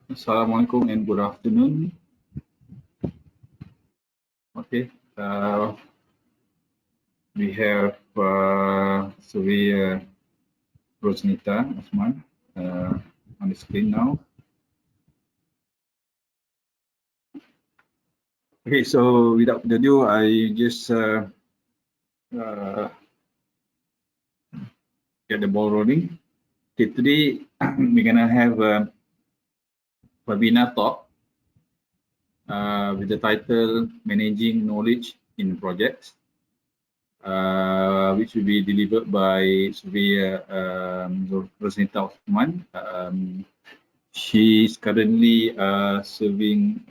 Assalamualaikum and good afternoon. Okay, we have Surya Rosnita Osman on the screen now. Okay, so without further ado, I just get the ball rolling. Okay, today we're gonna have a webinar talk with the title "Managing Knowledge in Projects," which will be delivered by Surya Rosnita Osman. She is currently serving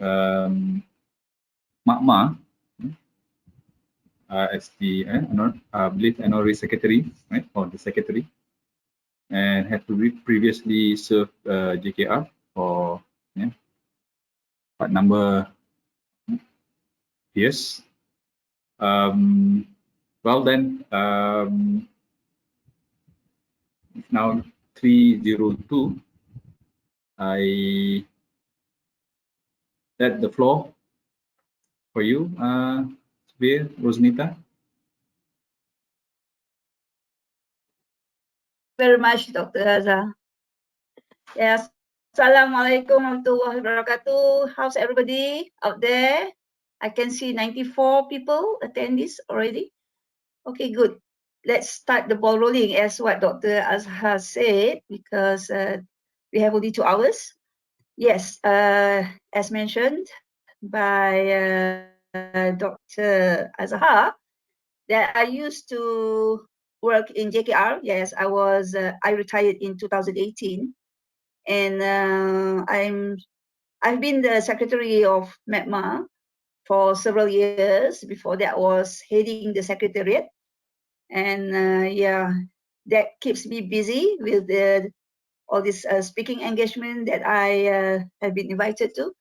Makma as the I believe honorary secretary, right, or the secretary, and had previously served JKR for part number years. Well then, it's now 3:02. I let the floor for you, Rosnita. Very much, Dr. Haza. Yes. Assalamualaikum warahmatullahi wabarakatuh. How's everybody out there? I can see 94 people attend this already. Okay, good. Let's start the ball rolling as what Dr. Azhar said, because we have only 2 hours. Yes, as mentioned by Dr. Azhar, that I used to work in JKR. Yes, I retired in 2018, and I've been the secretary of MEPMA for several years. Before that, I was heading the secretariat, and yeah, that keeps me busy with all this speaking engagement that I have been invited to.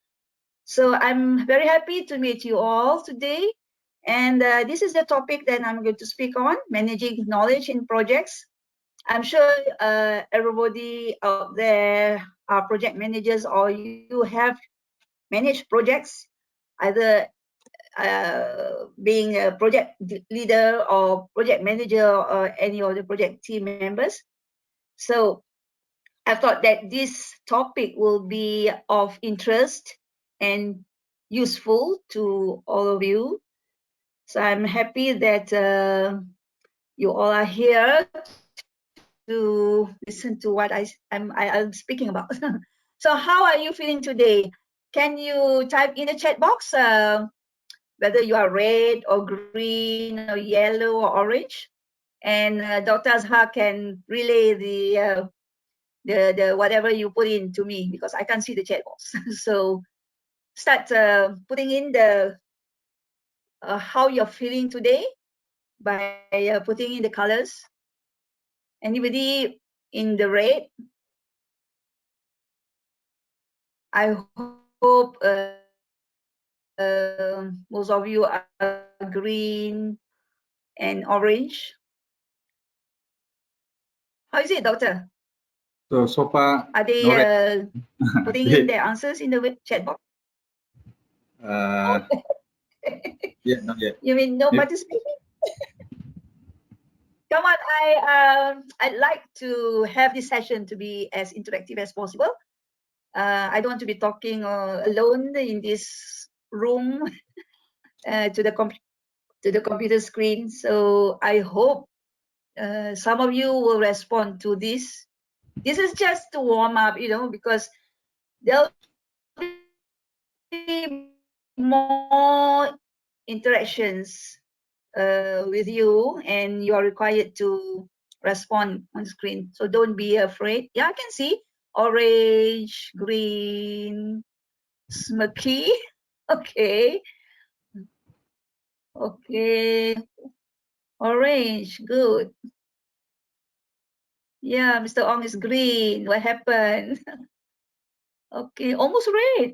So I'm very happy to meet you all today. And this is the topic that I'm going to speak on, managing knowledge in projects. I'm sure everybody out there are project managers, or you have managed projects, either being a project leader or project manager or any of the project team members. So I thought that this topic will be of interest and useful to all of you. So I'm happy that you all are here to listen to what I'm speaking about. So how are you feeling today? Can you type in the chat box whether you are red or green or yellow or orange? And Dr. Azhar can relay the whatever you put in to me, because I can't see the chat box. So start putting in the how you're feeling today by putting in the colors. Anybody in the red? I hope most of you are green and orange. How is it, doctor? So far, are they no putting in their answers in the chat box? Yeah, not yet. You mean no participating? Come on, I'd like to have this session to be as interactive as possible. I don't want to be talking alone in this room to the computer screen. So I hope some of you will respond to this. This is just to warm up, because there'll be more interactions with you, and you are required to respond on the screen. So don't be afraid. Yeah, I can see orange, green, smoky. Okay. Okay. Orange, good. Yeah, Mr. Ong is green. What happened? Okay, almost red.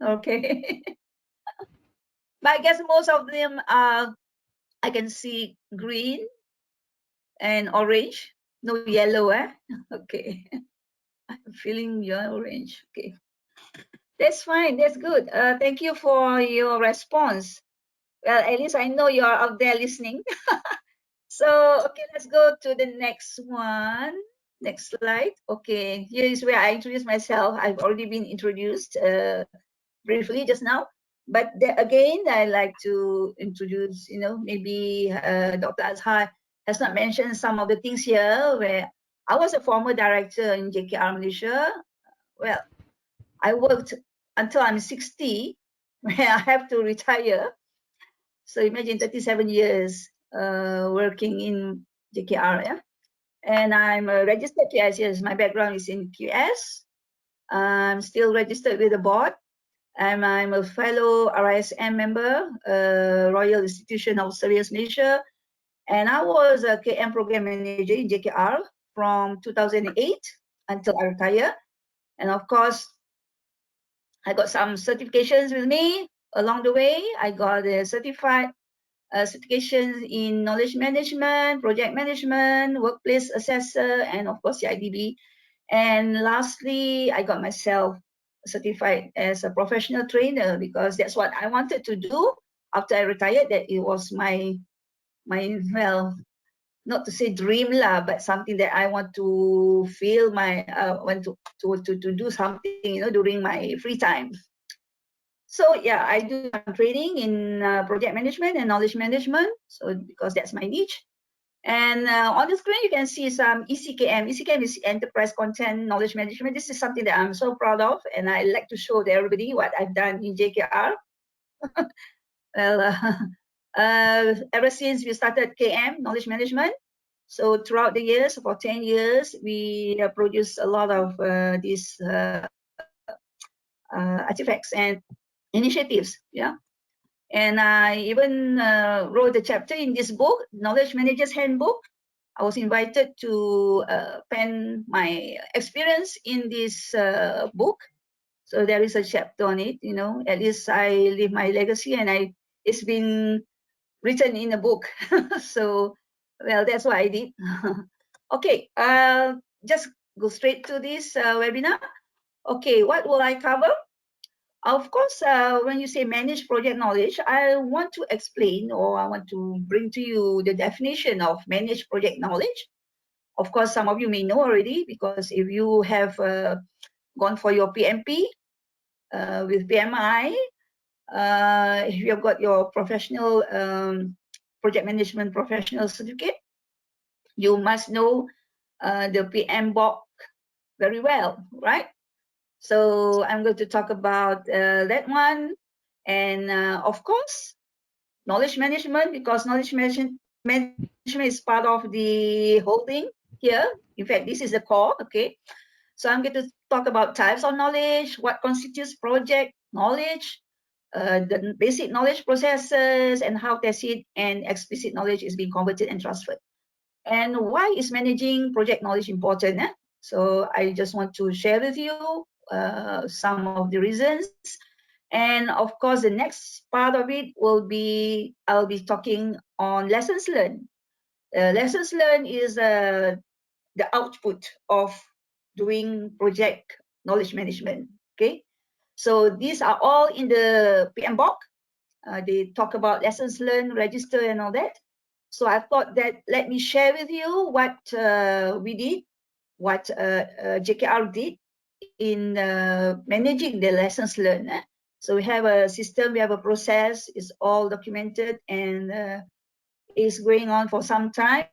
Okay. But I guess most of them are, I can see green and orange, no yellow, Okay. I'm feeling your orange. Okay, that's fine. That's good. Thank you for your response. Well, at least I know you are out there listening. So, okay, let's go to the next one. Next slide. Okay, here is where I introduce myself. I've already been introduced briefly just now. But again, I like to introduce, maybe Dr. Azhar has not mentioned some of the things here where I was a former director in JKR Malaysia. Well, I worked until I'm 60, where I have to retire. So imagine 37 years working in JKR, yeah? And I'm a registered QS. My background is in QS. I'm still registered with the board. And I'm a fellow RISM member, Royal Institution of Surveyors Malaysia. And I was a KM program manager in JKR from 2008 until I retire. And of course, I got some certifications with me along the way. I got a certified certifications in knowledge management, project management, workplace assessor, and of course CIDB. And lastly, I got myself certified as a professional trainer because that's what I wanted to do after I retired. That it was my well, not to say dream lah, but something that I want to feel my want to do something, during my free time. So yeah, I do some training in project management and knowledge management. So because that's my niche. And on the screen, you can see some ECKM. ECKM is Enterprise Content Knowledge Management. This is something that I'm so proud of, and I like to show to everybody what I've done in JKR. Well, ever since we started KM, Knowledge Management, so throughout the years, for 10 years, we produced a lot of these artifacts and initiatives, yeah. And I even wrote a chapter in this book, Knowledge Manager's Handbook. I was invited to pen my experience in this book. So there is a chapter on it, at least I leave my legacy and it's been written in a book. So, well, that's what I did. Okay, just go straight to this webinar. Okay, what will I cover? Of course, when you say manage project knowledge, I want to explain or I want to bring to you the definition of manage project knowledge. Of course, some of you may know already because if you have gone for your PMP with PMI, if you have got your professional project management professional certificate, you must know the PMBOK very well, right? So I'm going to talk about that one. And of course, knowledge management, because knowledge management is part of the whole thing here. In fact, this is the core, okay? So I'm going to talk about types of knowledge, what constitutes project knowledge, the basic knowledge processes, and how tacit and explicit knowledge is being converted and transferred. And why is managing project knowledge important? So I just want to share with you some of the reasons. And of course, the next part of it will be, I'll be talking on lessons learned. Lessons learned is the output of doing project knowledge management, okay? So these are all in the PMBOK. They talk about lessons learned, register and all that. So I thought that let me share with you what we did, what JKR did in managing the lessons learned. So we have a system, we have a process, it's all documented and is going on for some time.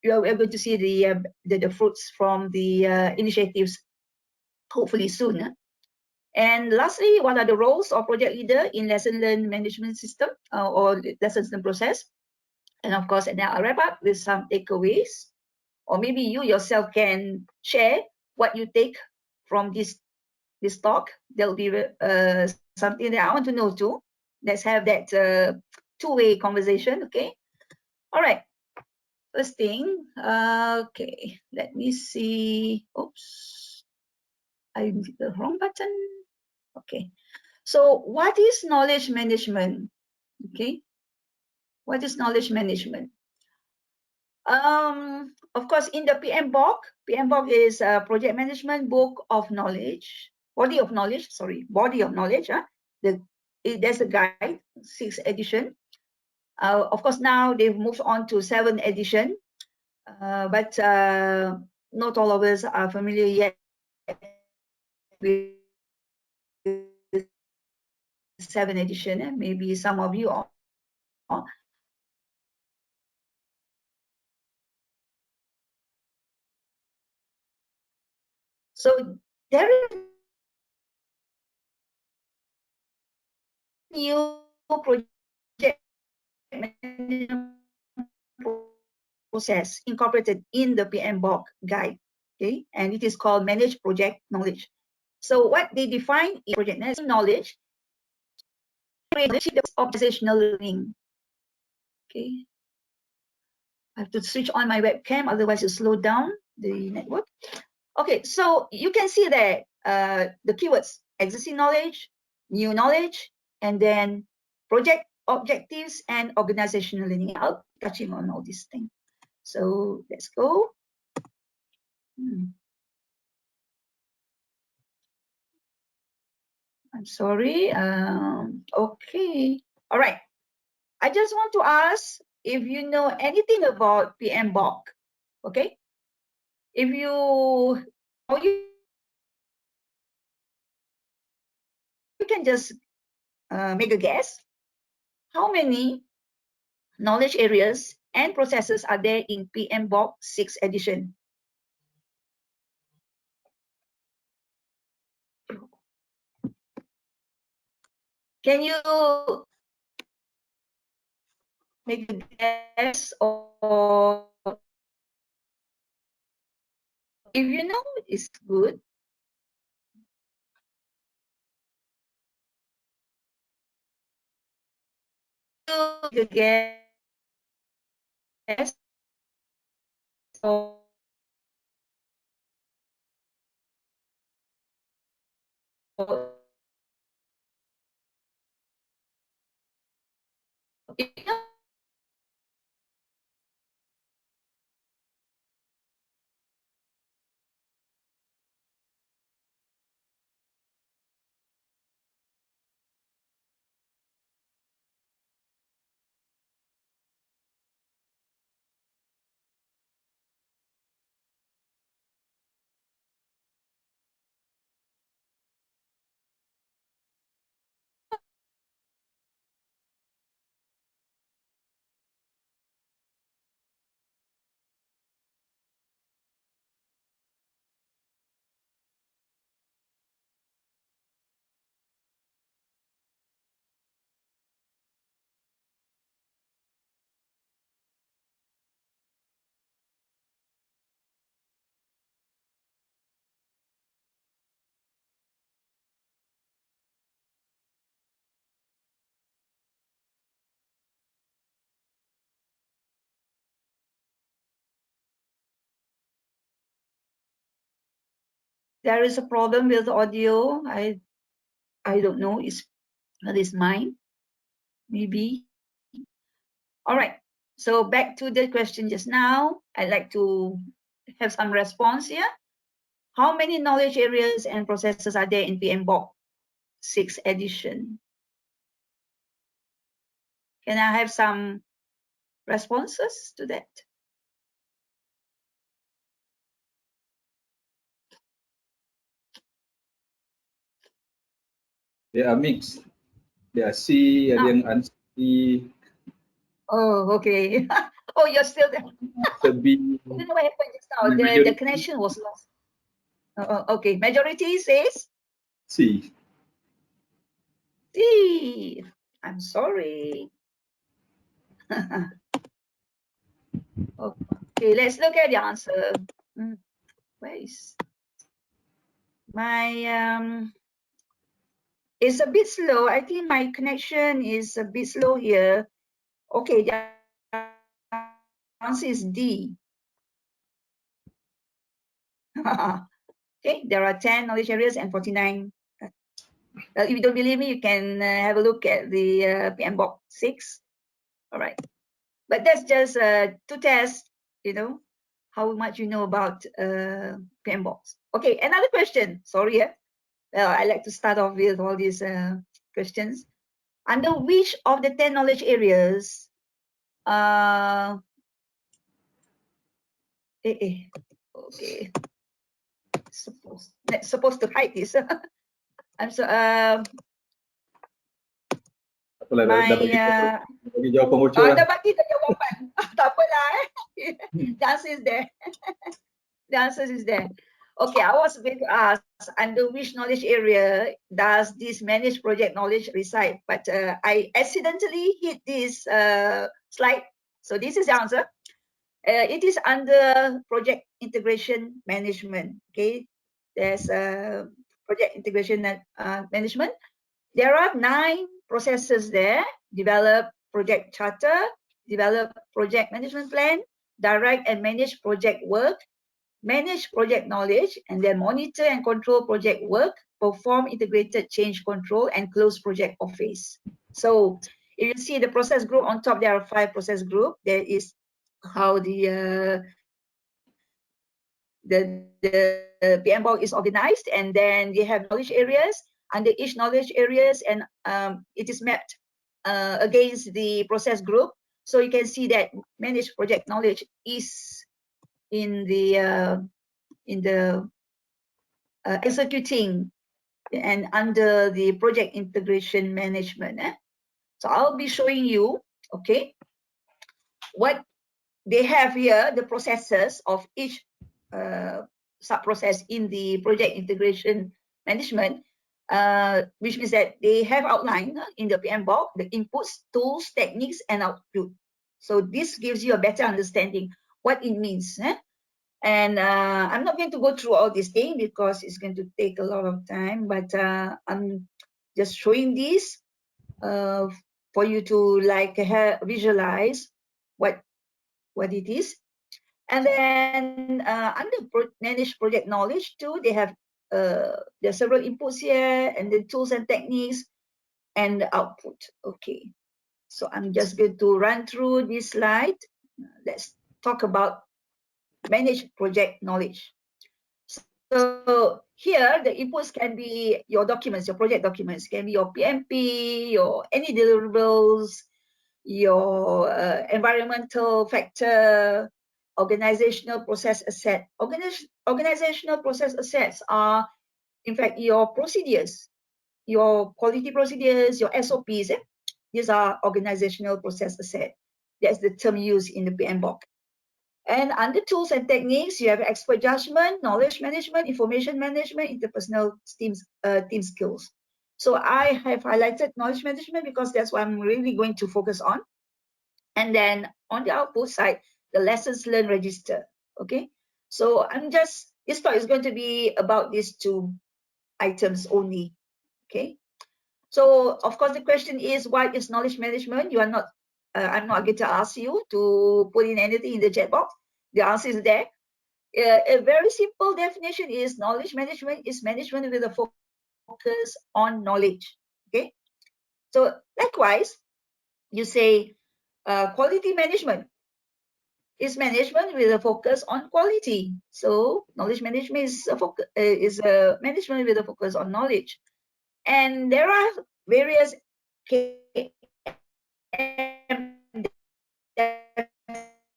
You're able to see the fruits from the initiatives hopefully soon. And lastly, what are the roles of project leader in lesson learned management system or lessons learned process? And of course, and now I'll wrap up with some takeaways, or maybe you yourself can share what you take from this talk. There'll be something that I want to know too. Let's have that two-way conversation, okay? All right. First thing, okay, let me see. Oops, I hit the wrong button. Okay, so what is knowledge management? Okay, what is knowledge management? Of course, in the PMBOK is a project management book of knowledge, body of knowledge. There's a guide, 6th edition. Of course, now they've moved on to 7th edition, but not all of us are familiar yet with 7th edition. Maybe some of you are. So there is new project management process incorporated in the PMBOK guide, okay, and it is called Manage Project Knowledge. So what they define is project management knowledge, organizational learning. Okay, I have to switch on my webcam, otherwise it slow down the network. Okay, so you can see that the keywords: existing knowledge, new knowledge, and then project objectives and organizational learning. I'll be touching on all these things. So let's go. I'm sorry. Okay. All right. I just want to ask if you know anything about PMBOK. Okay. If you can just make a guess. How many knowledge areas and processes are there in PMBOK 6th edition? Can you make a guess, or if you know, it's good. Make a guess, or there is a problem with audio. I don't know. That is mine, maybe. All right. So back to the question just now. I'd like to have some response here. How many knowledge areas and processes are there in PMBOK 6th edition? Can I have some responses to that? They are mixed. They are C, ada yang un-C. Oh, okay. Oh, you're still there. The B. I don't know what happened just now. The connection was lost. Okay, majority says C. C. I'm sorry. Okay, let's look at the answer. Where is my it's a bit slow. I think my connection is a bit slow here. Okay, the answer is D. Okay, there are 10 knowledge areas and 49. If you don't believe me, you can have a look at the PMBOK 6. All right, but that's just to test how much you know about PMBOK. Okay, another question. Sorry, well, I like to start off with all these questions. Under which of the 10 knowledge areas okay, supposed to hide this. I'm so Apalah, dah bagi jawapan bocor lah. dah bagi jawapan. Tak apalah. The answer is there. The answer is there. Okay, I was going to ask, under which knowledge area does this managed project knowledge reside? But I accidentally hit this slide. So this is the answer. It is under project integration management. Okay, there's project integration management. There are 9 processes there: develop project charter, develop project management plan, direct and manage project work, manage project knowledge, and then monitor and control project work, perform integrated change control, and close project office. So if you see the process group on top, there are 5 process group. There is how the PMBOK is organized, and then they have knowledge areas. Under each knowledge areas, and it is mapped against the process group. So you can see that managed project knowledge is in the executing and under the project integration management. So I'll be showing you, okay, what they have here, the processes of each sub-process in the project integration management, which means that they have outlined in the PMBOK the inputs, tools, techniques, and output. So this gives you a better understanding what it means. And I'm not going to go through all this thing because it's going to take a lot of time, but I'm just showing this for you to like visualize what it is. And then under manage project knowledge too, they have there are several inputs here, and the tools and techniques and the output. Okay, so I'm just going to run through this slide. Let's talk about manage project knowledge. So here the inputs can be your documents, your project documents, can be your PMP, your any deliverables, your environmental factor, organizational process asset. Organizational process assets are, in fact, your procedures, your quality procedures, your SOPs. These are organizational process asset. That's the term used in the PMBOK. And under tools and techniques, you have expert judgment, knowledge management, information management, interpersonal team skills. So I have highlighted knowledge management because that's what I'm really going to focus on. And then on the output side, the lessons learned register. Okay, so this talk is going to be about these 2 items only. Okay, so of course the question is, what is knowledge management? You are not I'm not going to ask you to put in anything in the chat box. The answer is there. A very simple definition is knowledge management is management with a focus on knowledge. Okay, so likewise, you say quality management is management with a focus on quality. So knowledge management is a management with a focus on knowledge. And there are various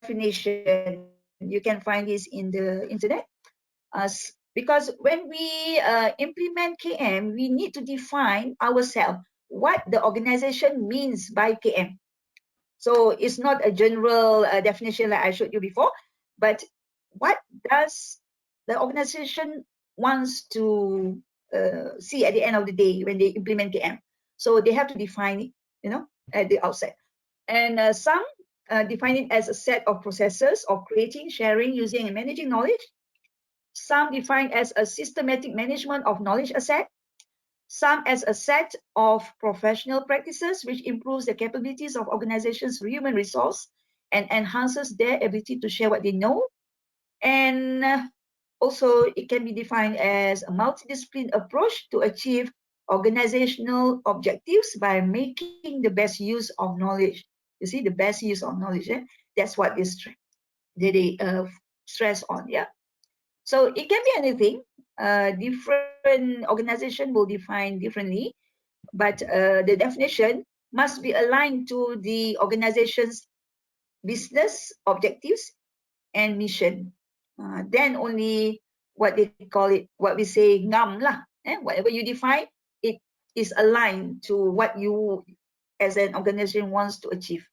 definition. You can find this in the internet. Because when we implement KM, we need to define ourselves what the organization means by KM. So it's not a general definition like I showed you before, but what does the organization wants to see at the end of the day when they implement KM? So they have to define it, at the outset. And some define it as a set of processes of creating, sharing, using, and managing knowledge. Some define as a systematic management of knowledge asset. Some as a set of professional practices which improves the capabilities of organizations' human resource and enhances their ability to share what they know. And also it can be defined as a multidisciplinary approach to achieve organizational objectives by making the best use of knowledge. You see, the best use of knowledge, that's what is they stress on. Yeah. So it can be anything. Different organization will define differently, but the definition must be aligned to the organization's business objectives and mission. Then only what they call it, what we say ngam lah. Whatever you define, it is aligned to what you as an organization wants to achieve.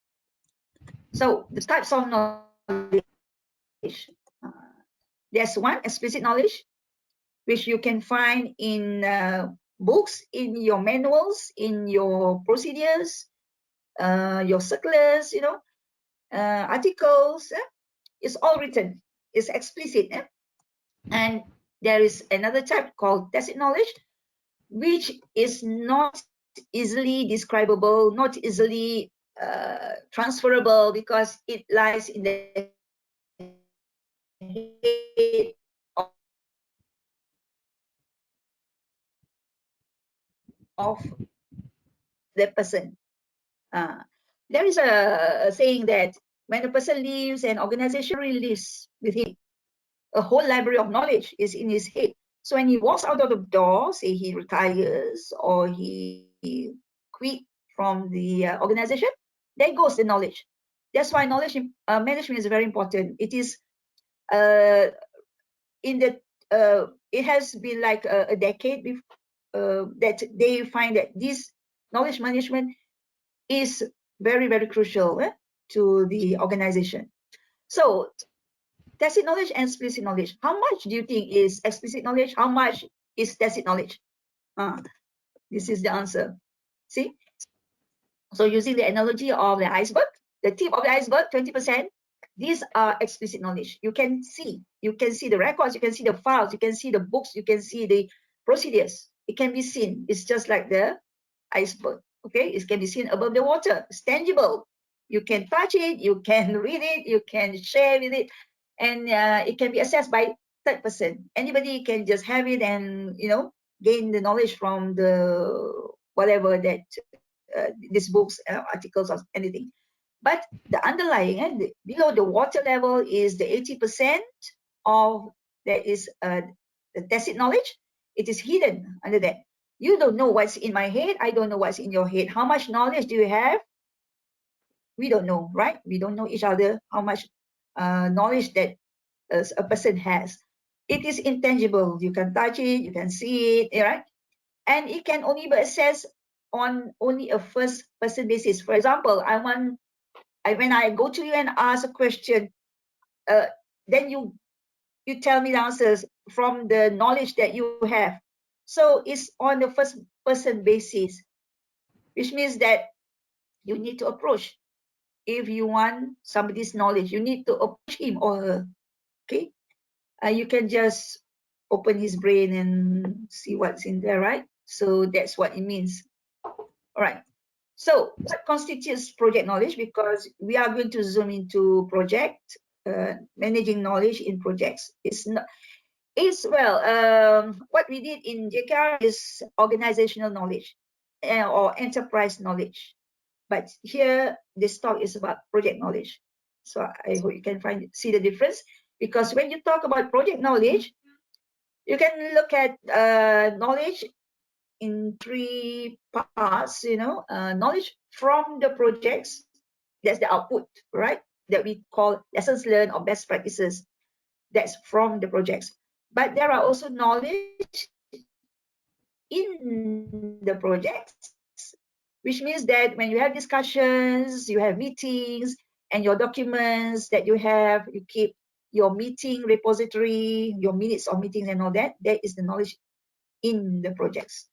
So the types of knowledge. There's one, explicit knowledge, which you can find in books, in your manuals, in your procedures, your circulars, articles. It's all written. It's explicit. And there is another type called tacit knowledge, which is not easily describable, not easily transferable, because it lies in the head of the person. There is a saying that when a person leaves an organization, really lives with him. A whole library of knowledge is in his head. So when he walks out of the door, say he retires or he quit from the organization, there goes the knowledge. That's why knowledge management is very important. It is it has been like a decade that they find that this knowledge management is very, very crucial to the organization. So tacit knowledge and explicit knowledge. How much do you think is explicit knowledge? How much is tacit knowledge? This is the answer. See? So using the analogy of the iceberg, the tip of the iceberg, 20%, these are explicit knowledge. You can see the records, you can see the files, you can see the books, you can see the procedures. It can be seen. It's just like the iceberg. Okay, it can be seen above the water. It's tangible. You can touch it, you can read it, you can share with it, and it can be accessed by third person. Anybody can just have it and gain the knowledge from the whatever that these books, articles, or anything. But the underlying, below the water level, is the 80% of that is the tacit knowledge. It is hidden under that. You don't know what's in my head. I don't know what's in your head. How much knowledge do you have? We don't know, right? We don't know each other, how much knowledge that a person has. It is intangible. You can touch it, you can see it, right? And it can only be accessed on only a first person basis. For example, when I go to you and ask a question, then you tell me the answers from the knowledge that you have. So it's on the first person basis, which means that you need to approach. If you want somebody's knowledge, you need to approach him or her. Okay, you can just open his brain and see what's in there, right? So that's what it means. All right. So what constitutes project knowledge? Because we are going to zoom into project managing knowledge in projects. What we did in JKR is organizational knowledge or enterprise knowledge. But here, this talk is about project knowledge. So I hope you can see the difference. Because when you talk about project knowledge, you can look at knowledge in three parts, knowledge from the projects. That's the output, right? That we call lessons learned or best practices. That's from the projects. But there are also knowledge in the projects, which means that when you have discussions, you have meetings, and your documents that you have, you keep your meeting repository, your minutes of meetings and all that, that is the knowledge in the projects.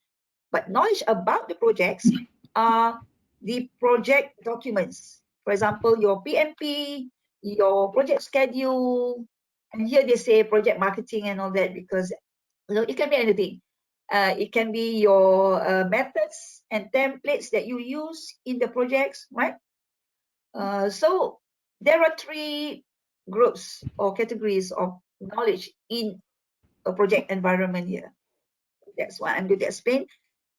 But knowledge about the projects are the project documents. For example, your PMP, your project schedule, and here they say project marketing and all that, because it can be anything. It can be your methods and templates that you use in the projects, right? So there are three groups or categories of knowledge in a project environment here. That's why I'm going to explain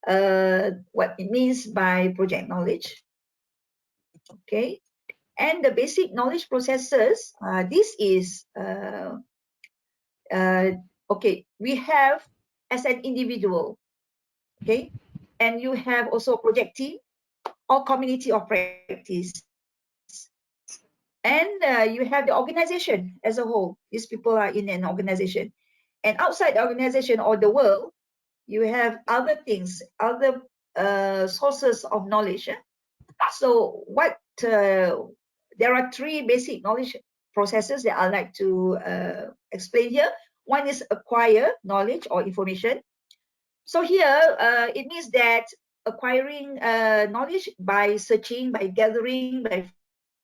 what it means by project knowledge. Okay, And the basic knowledge processes, this is, okay, we have as an individual, okay, and you have also a project team or community of practice. And you have the organization as a whole. These people are in an organization. And outside the organization or the world, you have other things, other sources of knowledge. So what there are three basic knowledge processes that I'd like to explain here. One is acquire knowledge or information. So here it means that acquiring knowledge by searching, by gathering, by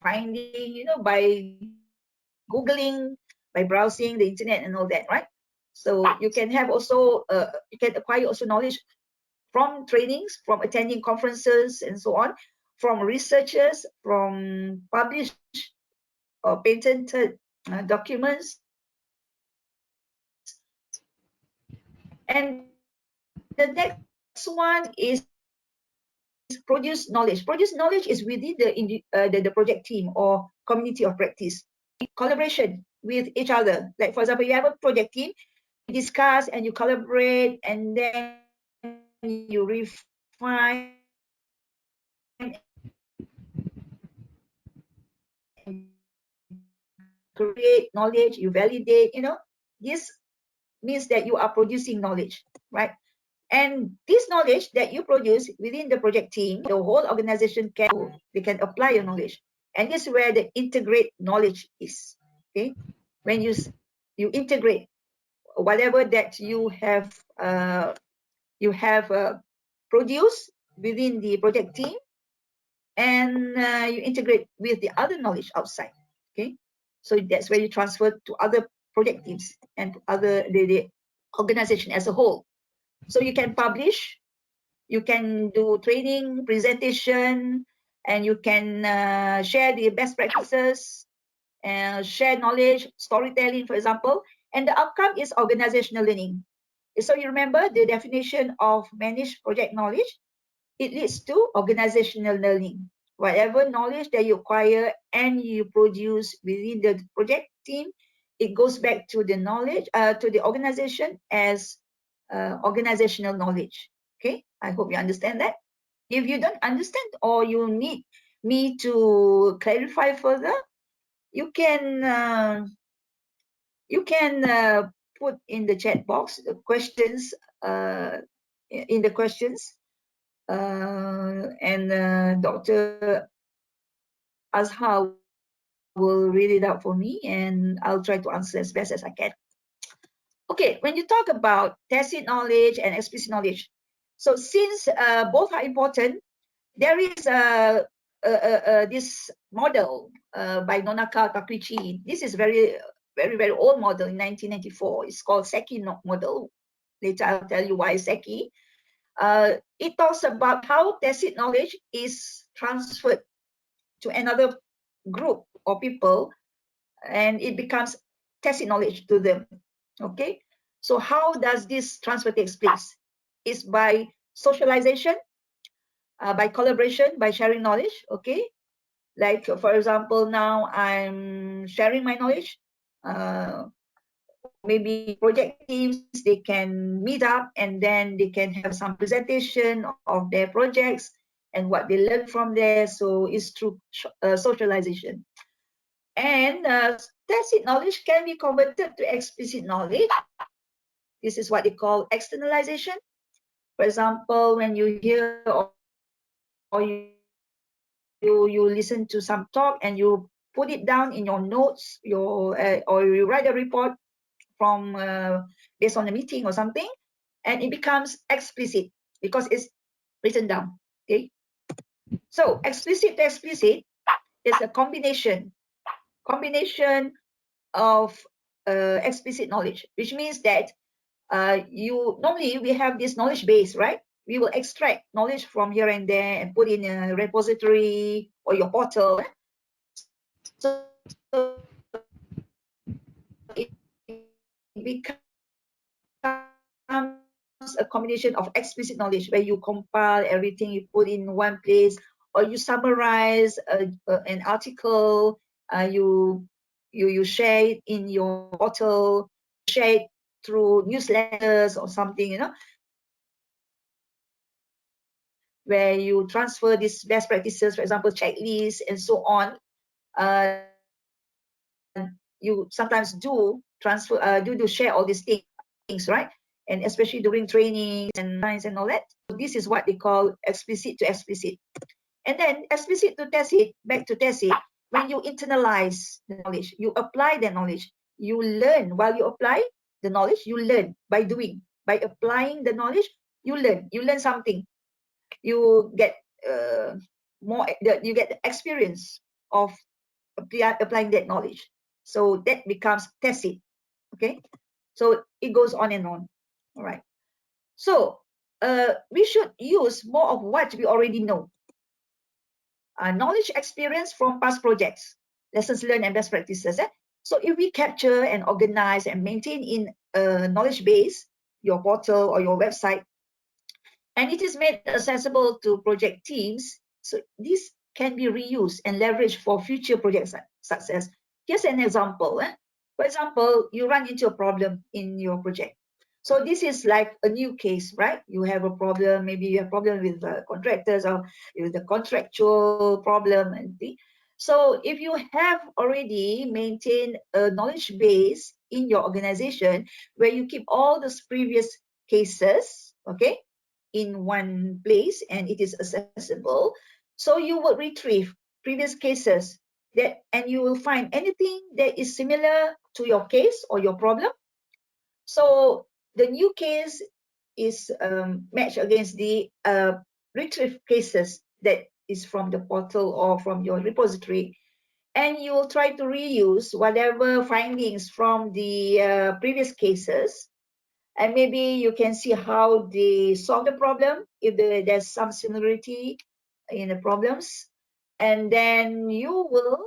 finding, by Googling, by browsing the internet and all that, right? So you can have also, you can acquire also knowledge from trainings, from attending conferences and so on, from researchers, from published or patented documents. And the next one is produce knowledge. Produce knowledge is within the project team or community of practice. Collaboration with each other. Like for example, you have a project team, you discuss and you collaborate, and then you refine and create knowledge, you validate, this means that you are producing knowledge, right? And this knowledge that you produce within the project team, the whole organization they can apply your knowledge. And this is where the integrate knowledge is, okay? When you integrate whatever that you have produced within the project team, and you integrate with the other knowledge outside, okay? So that's where you transfer to other project teams and other the organization as a whole. So you can publish, you can do training, presentation, and you can share the best practices, share knowledge, storytelling, for example. And the outcome is organizational learning. So you remember the definition of managed project knowledge? It leads to organizational learning. Whatever knowledge that you acquire and you produce within the project team, it goes back to the knowledge, to the organization as organizational knowledge. Okay, I hope you understand that. If you don't understand or you need me to clarify further, you can put in the chat box the questions in the questions, and Dr. Azhar will read it out for me, and I'll try to answer as best as I can. Okay, when you talk about tacit knowledge and explicit knowledge, so since both are important, there is this model by Nonaka Takuichi. This is very old model in 1994. It's called Seki model. Later I'll tell you why Seki. It talks about how tacit knowledge is transferred to another group or people, and it becomes tacit knowledge to them. Okay, so how does this transfer take place? It's by socialization, by collaboration, by sharing knowledge. Okay, like for example, now I'm sharing my knowledge. Maybe project teams, they can meet up and then they can have some presentation of their projects and what they learn from there. So it's through socialization. And tacit knowledge can be converted to explicit knowledge. This is what they call externalization. For example, when you hear or you listen to some talk and you put it down in your notes, or you write a report from based on a meeting or something, and it becomes explicit because it's written down. Okay, so explicit to explicit is a combination of explicit knowledge, which means that normally we have this knowledge base, right? We will extract knowledge from here and there and put in a repository or your portal. So it becomes a combination of explicit knowledge where you compile everything, you put in one place, or you summarize an article, you share it in your portal, share it through newsletters or something, you know, where you transfer these best practices, for example, checklists and so on. You sometimes do transfer, do share all these things, right? And especially during trainings and lines and all that. So this is what they call explicit to explicit. And then explicit to tacit, back to tacit, when you internalize the knowledge, you apply the knowledge, you learn while you apply the knowledge, you learn by doing, by applying the knowledge, you learn something. You get you get the experience of applying that knowledge. So that becomes tacit. Okay, so it goes on and on. All right. So we should use more of what we already know. Knowledge experience from past projects, lessons learned and best practices. So if we capture and organize and maintain in a knowledge base, your portal or your website, and it is made accessible to project teams, so this can be reused and leveraged for future project success. Here's an example. For example, you run into a problem in your project. So this is like a new case, right? You have a problem, maybe you have a problem with contractors or with the contractual problem. So if you have already maintained a knowledge base in your organization where you keep all those previous cases, okay, in one place and it is accessible, so you will retrieve previous cases that, and you will find anything that is similar to your case or your problem. So the new case is matched against the retrieved cases that is from the portal or from your repository, and you will try to reuse whatever findings from the previous cases, and maybe you can see how they solve the problem if there's some similarity in the problems, and then you will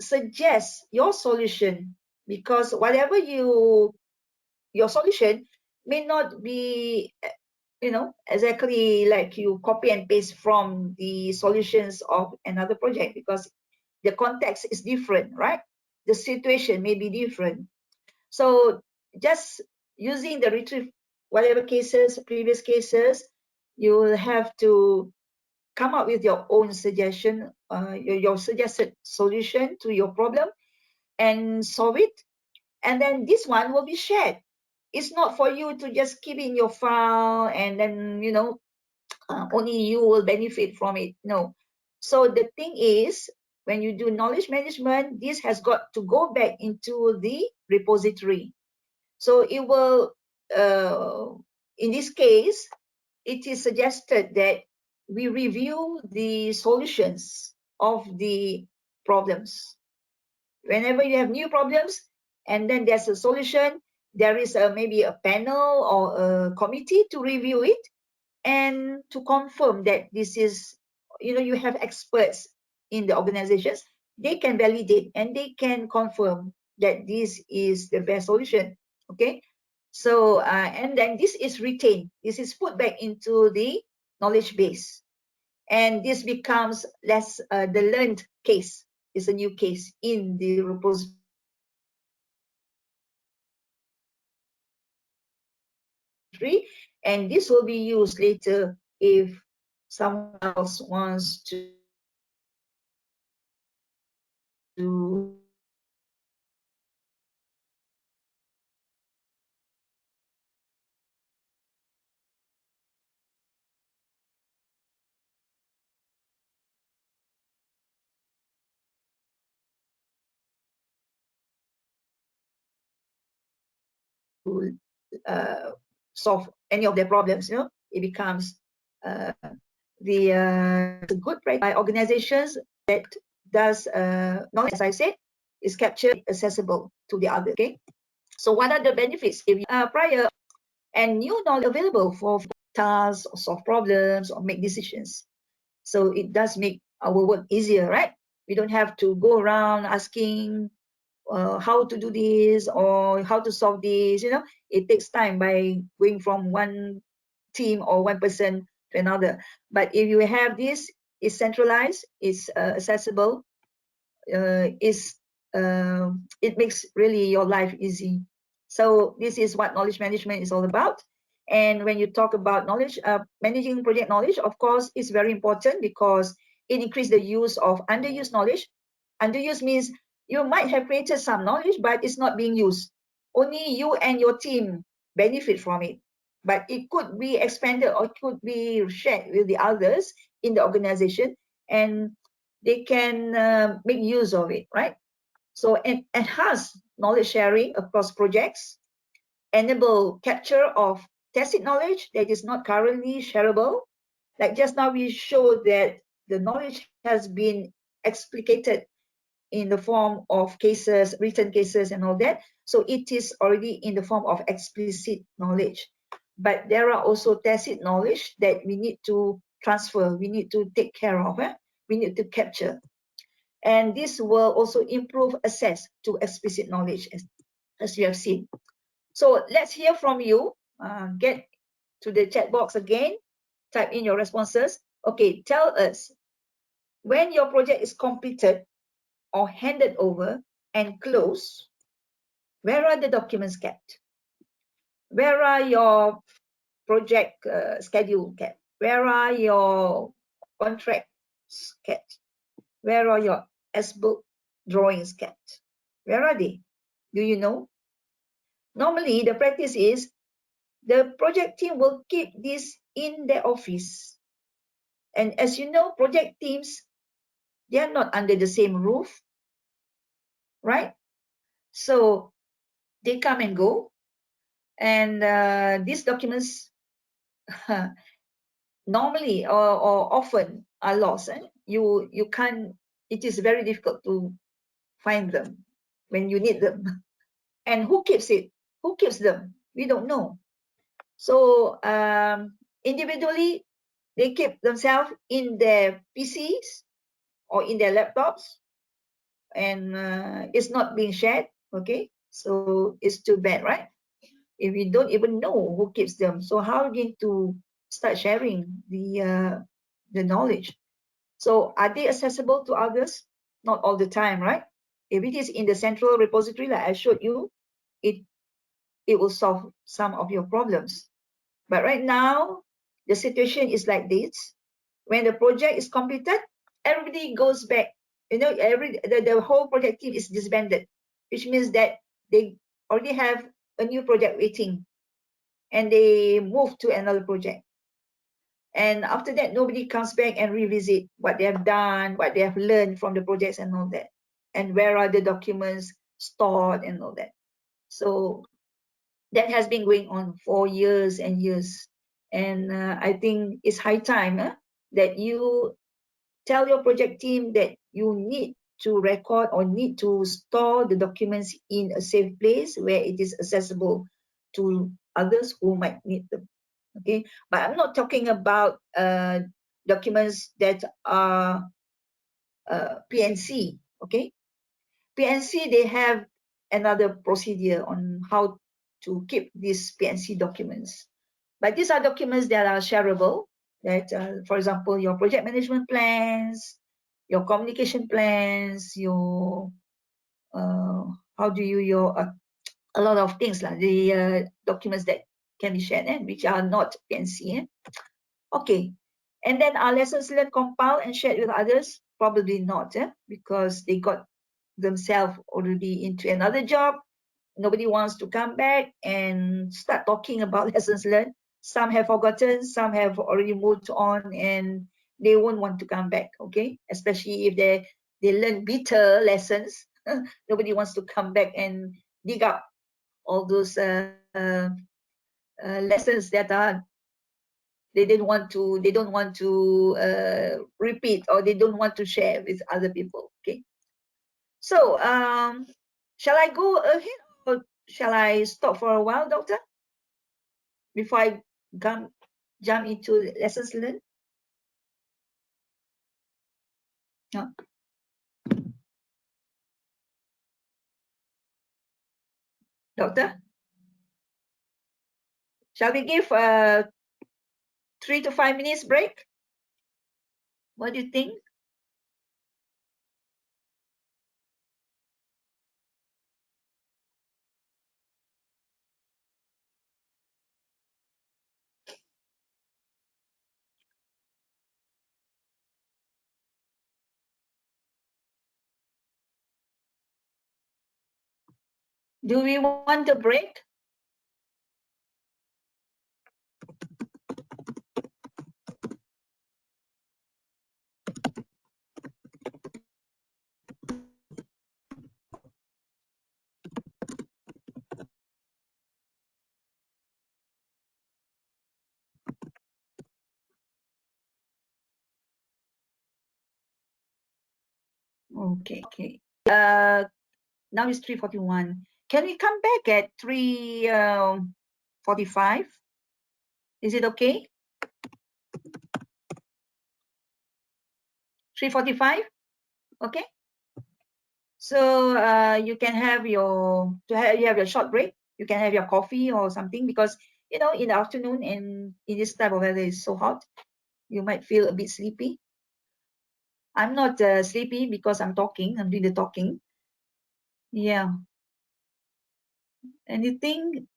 suggest your solution, because whatever your solution may not be, you know, exactly like you copy and paste from the solutions of another project, because the context is different, right? The situation may be different. So just using the retrieve whatever cases, previous cases, you will have to come up with your own suggestion, your suggested solution to your problem and solve it. And then this one will be shared. It's not for you to just keep in your file and then, you know, only you will benefit from it. No. So the thing is, when you do knowledge management, this has got to go back into the repository. So it will, in this case, it is suggested that we review the solutions of the problems. Whenever you have new problems and then there's a solution, there is maybe a panel or a committee to review it and to confirm that this is, you know, you have experts in the organizations, they can validate and they can confirm that this is the best solution. Okay, so and then this is retained, this is put back into the knowledge base, and this becomes less the learned case is a new case in the repository, and this will be used later if someone else wants to solve any of their problems. You know, it becomes the good practice by organizations that does knowledge, as I said, is captured, accessible to the other. Okay, so what are the benefits if you prior and new knowledge available for tasks or solve problems or make decisions? So it does make our work easier, right? We don't have to go around asking how to do this or how to solve this. You know, it takes time by going from one team or one person to another. But if you have this, is centralized, is accessible, it makes really your life easy. So this is what knowledge management is all about. And when you talk about knowledge, managing project knowledge, of course, is very important because it increases the use of underused knowledge. Underused means you might have created some knowledge, but it's not being used. Only you and your team benefit from it. But it could be expanded or it could be shared with the others in the organization, and they can make use of it, right? So enhance knowledge sharing across projects, enable capture of tacit knowledge that is not currently shareable. Like just now we showed that the knowledge has been explicated in the form of cases, written cases and all that. So it is already in the form of explicit knowledge. But there are also tacit knowledge that we need to transfer, we need to take care of, we need to capture. And this will also improve access to explicit knowledge, as you have seen. So let's hear from you. Get to the chat box again, type in your responses. Okay, tell us, when your project is completed or handed over and closed, where are the documents kept? Where are your project schedule kept? Where are your contracts kept? Where are your S-book drawings kept? Where are they? Do you know? Normally, the practice is the project team will keep this in their office. And as you know, project teams, they are not under the same roof, right? So they come and go. And these documents normally or often are lost. You can't, it is very difficult to find them when you need them. And who keeps it? Who keeps them? We don't know. So individually, they keep themselves in their PCs or in their laptops, and it's not being shared. Okay, so it's too bad, right? If we don't even know who keeps them, so how are we going to start sharing the knowledge? So are they accessible to others? Not all the time, right? If it is in the central repository like I showed you, it will solve some of your problems. But right now, the situation is like this. When the project is completed, everybody goes back. You know, the whole project team is disbanded, which means that they already have a new project waiting, and they move to another project. And after that, nobody comes back and revisit what they have done, what they have learned from the projects and all that, and where are the documents stored and all that. So that has been going on for years and years. And I think it's high time that you tell your project team that you need to record or need to store the documents in a safe place where it is accessible to others who might need them. Okay, but I'm not talking about documents that are PNC. Okay, PNC, they have another procedure on how to keep these PNC documents. But these are documents that are shareable, that, for example, your project management plans, your communication plans, your, a lot of things, like the documents that can be shared, which are not PNC. Okay, and then are lessons learned compiled and shared with others? Probably not, because they got themselves already into another job. Nobody wants to come back and start talking about lessons learned. Some have forgotten, some have already moved on, and they won't want to come back. Okay, especially if they learn bitter lessons. Nobody wants to come back and dig up all those lessons that are they don't want to repeat, or they don't want to share with other people. Okay, so shall I go ahead, or shall I stop for a while, doctor, before I jump into lessons learned? No. Doctor, shall we give 3 to 5 minutes break? What do you think? Do we want a break? Okay. Now it's 3:41. Can we come back at 3:45? Is it okay? 3:45? Okay. So you can have your you have your short break. You can have your coffee or something, because in the afternoon and in this type of weather it's so hot, you might feel a bit sleepy. I'm not sleepy because I'm talking. I'm doing the talking. Yeah. Anything?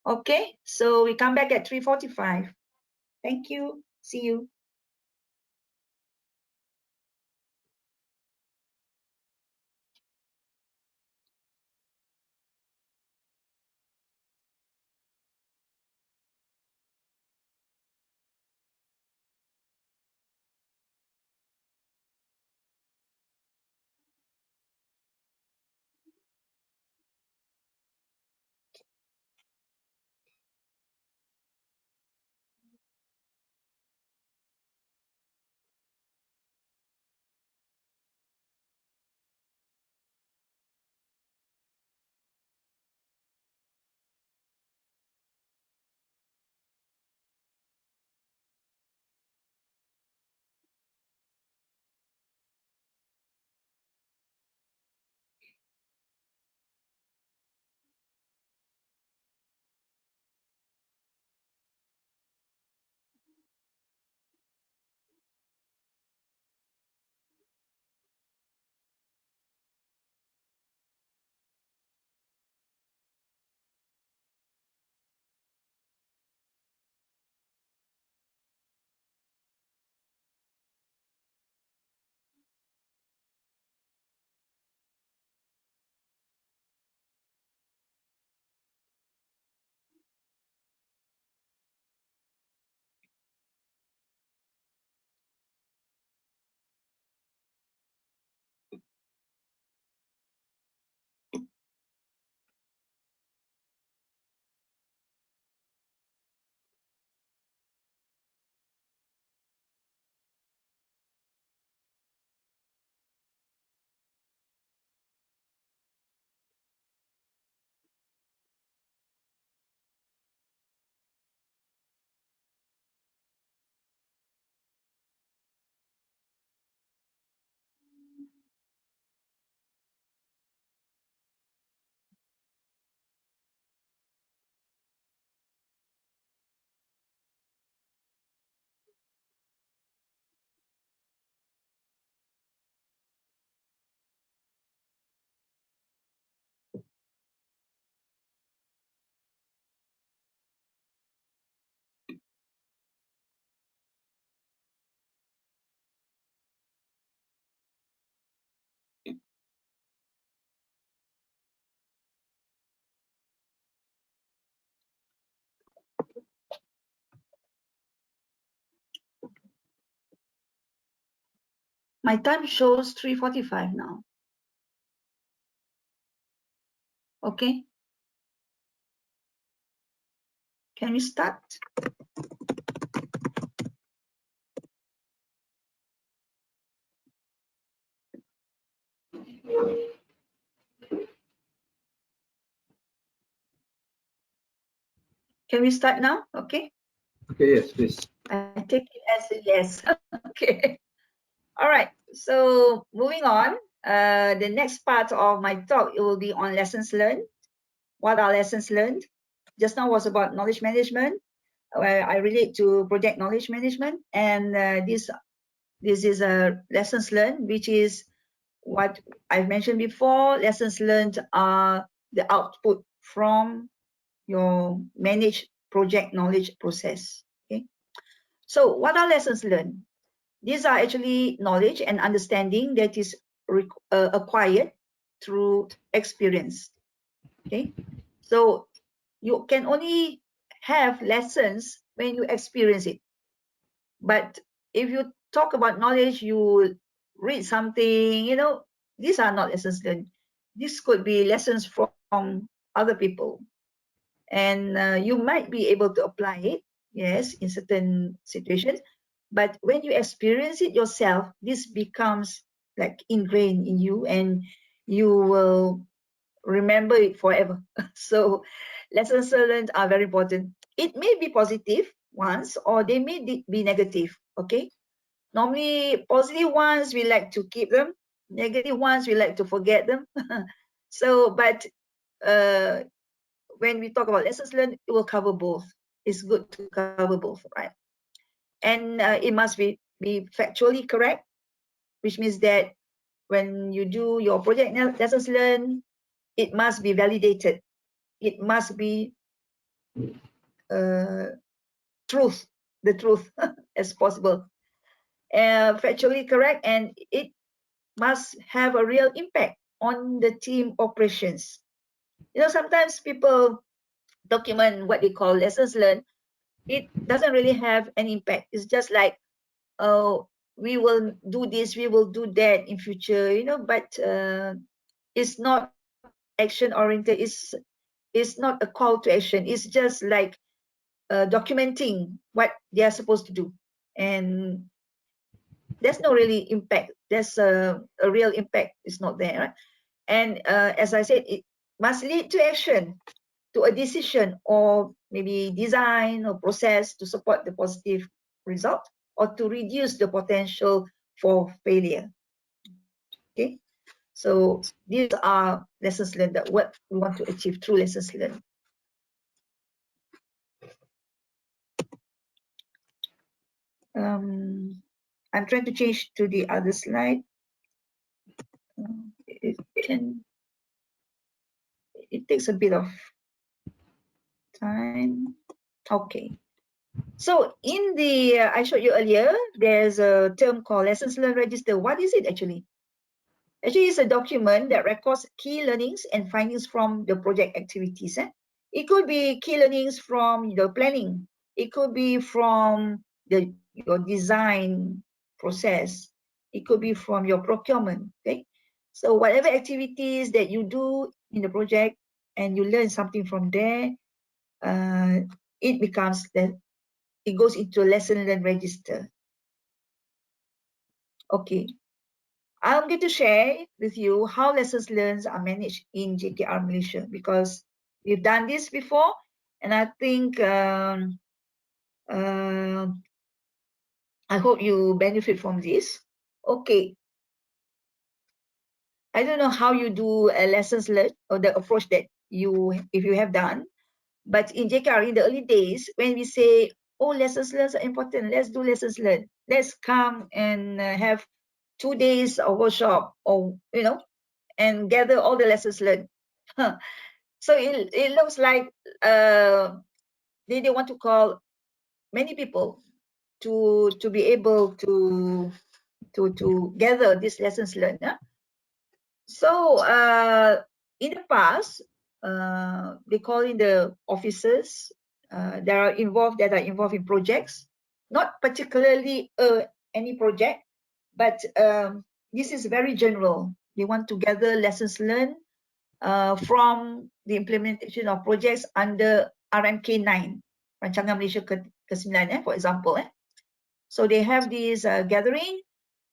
Okay. So we come back at 3:45. Thank you. See you. My time shows 3:45 now. Okay. Can we start? Can we start now? Okay. Okay, yes, please. I take it as a yes. Okay. All right. So moving on, the next part of my talk, it will be on lessons learned. What are lessons learned? Just now was about knowledge management. I relate to project knowledge management, and this is a lessons learned, which is what I've mentioned before. Lessons learned are the output from your managed project knowledge process. Okay, so what are lessons learned? These are actually knowledge and understanding that is acquired through experience. Okay, so you can only have lessons when you experience it. But if you talk about knowledge, you read something, you know, these are not lessons learned. This could be lessons from other people. And you might be able to apply it, yes, in certain situations. But when you experience it yourself, this becomes like ingrained in you, and you will remember it forever. So lessons learned are very important. It may be positive ones, or they may be negative. Okay, normally positive ones we like to keep them, negative ones we like to forget them. So but when we talk about lessons learned, it will cover both. It's good to cover both, right? And it must be factually correct, which means that when you do your project lessons learned, it must be validated. It must be the truth as possible, factually correct, and it must have a real impact on the team operations. You know, sometimes people document what they call lessons learned. It doesn't really have an impact. It's just like, oh, we will do this, we will do that in future, you know, but it's not action oriented. It's not a call to action. It's just like documenting what they are supposed to do, and there's no really impact. There's a real impact is not there, right? And as I said, it must lead to action, to a decision, or maybe design or process to support the positive result, or to reduce the potential for failure. Okay, so these are lessons learned, that what we want to achieve through lessons learned. I'm trying to change to the other slide. It takes a bit of time. Okay. So in the, I showed you earlier, there's a term called lessons learned register. What is it actually? Actually, it's a document that records key learnings and findings from the project activities. It could be key learnings from the planning. It could be from your design process. It could be from your procurement. Okay, so whatever activities that you do in the project and you learn something from there, it becomes that it goes into a lesson learned register. Okay, I'm going to share with you how lessons learned are managed in JKR Malaysia, because we've done this before, and I think I hope you benefit from this. Okay, I don't know how you do a lessons learned, or the approach that if you have done, but in JKR in the early days, when we say, oh, lessons learned are important, let's do lessons learned, let's come and have 2 days of workshop, or you know, and gather all the lessons learned. So it looks like they want to call many people to be able to gather these lessons learned. So in the past, they call in the officers that are involved in projects, not particularly any project, but this is very general. They want to gather lessons learned from the implementation of projects under RMK 9, Rancangan Malaysia ke-9, for example. So they have this gathering,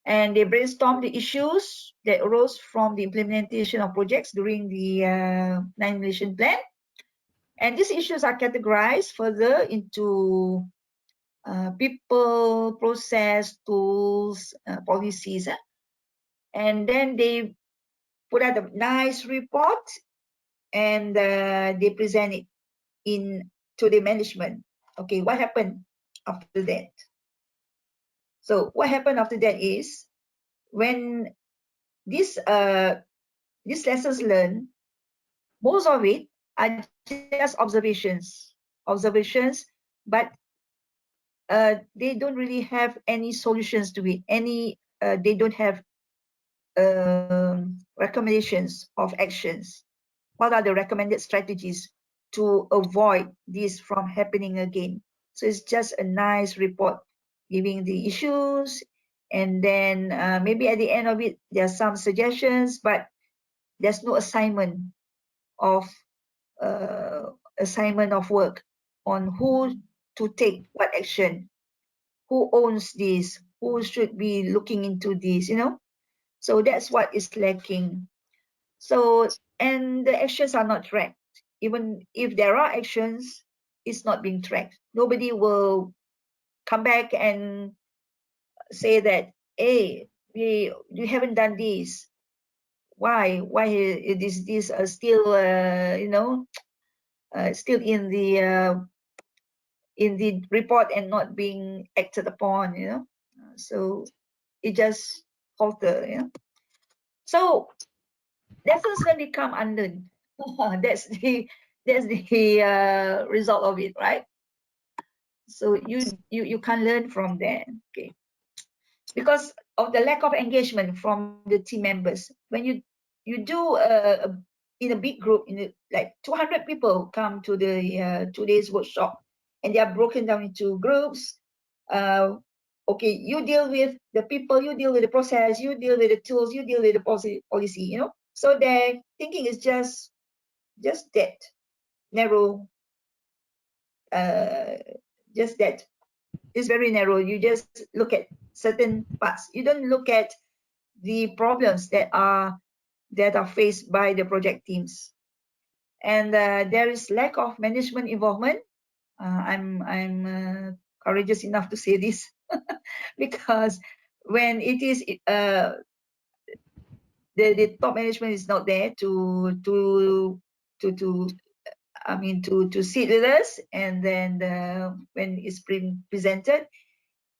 and they brainstorm the issues that arose from the implementation of projects during the 9 Malaysian Plan. And these issues are categorized further into people, process, tools, policies. And then they put out a nice report, and they present it to the management. Okay, what happened after that? So what happened after that is when these lessons learned, most of it are just observations, but they don't really have any solutions to it. They don't have recommendations of actions. What are the recommended strategies to avoid this from happening again? So it's just a nice report giving the issues, and then maybe at the end of it there are some suggestions, but there's no of assignment of work on who to take what action, who owns this, who should be looking into this, you know. So that's what is lacking. So, and the actions are not tracked. Even if there are actions, it's not being tracked. Nobody will come back and say that, hey, you haven't done this. Why is this still still in the report and not being acted upon, you know? So it just falter, you know. So lessons learned become unlearned. that's the result of it, right? So you can learn from there, okay? Because of the lack of engagement from the team members. When you do in a big group, like 200 people come to the 2 days workshop, and they are broken down into groups. Okay, you deal with the people, you deal with the process, you deal with the tools, you deal with the policy, you know. So their thinking is just that narrow, just that it's very narrow. You just look at certain parts, you don't look at the problems that are faced by the project teams. And there is lack of management involvement. I'm courageous enough to say this because when it is the top management is not there to sit with us, and then when it's presented,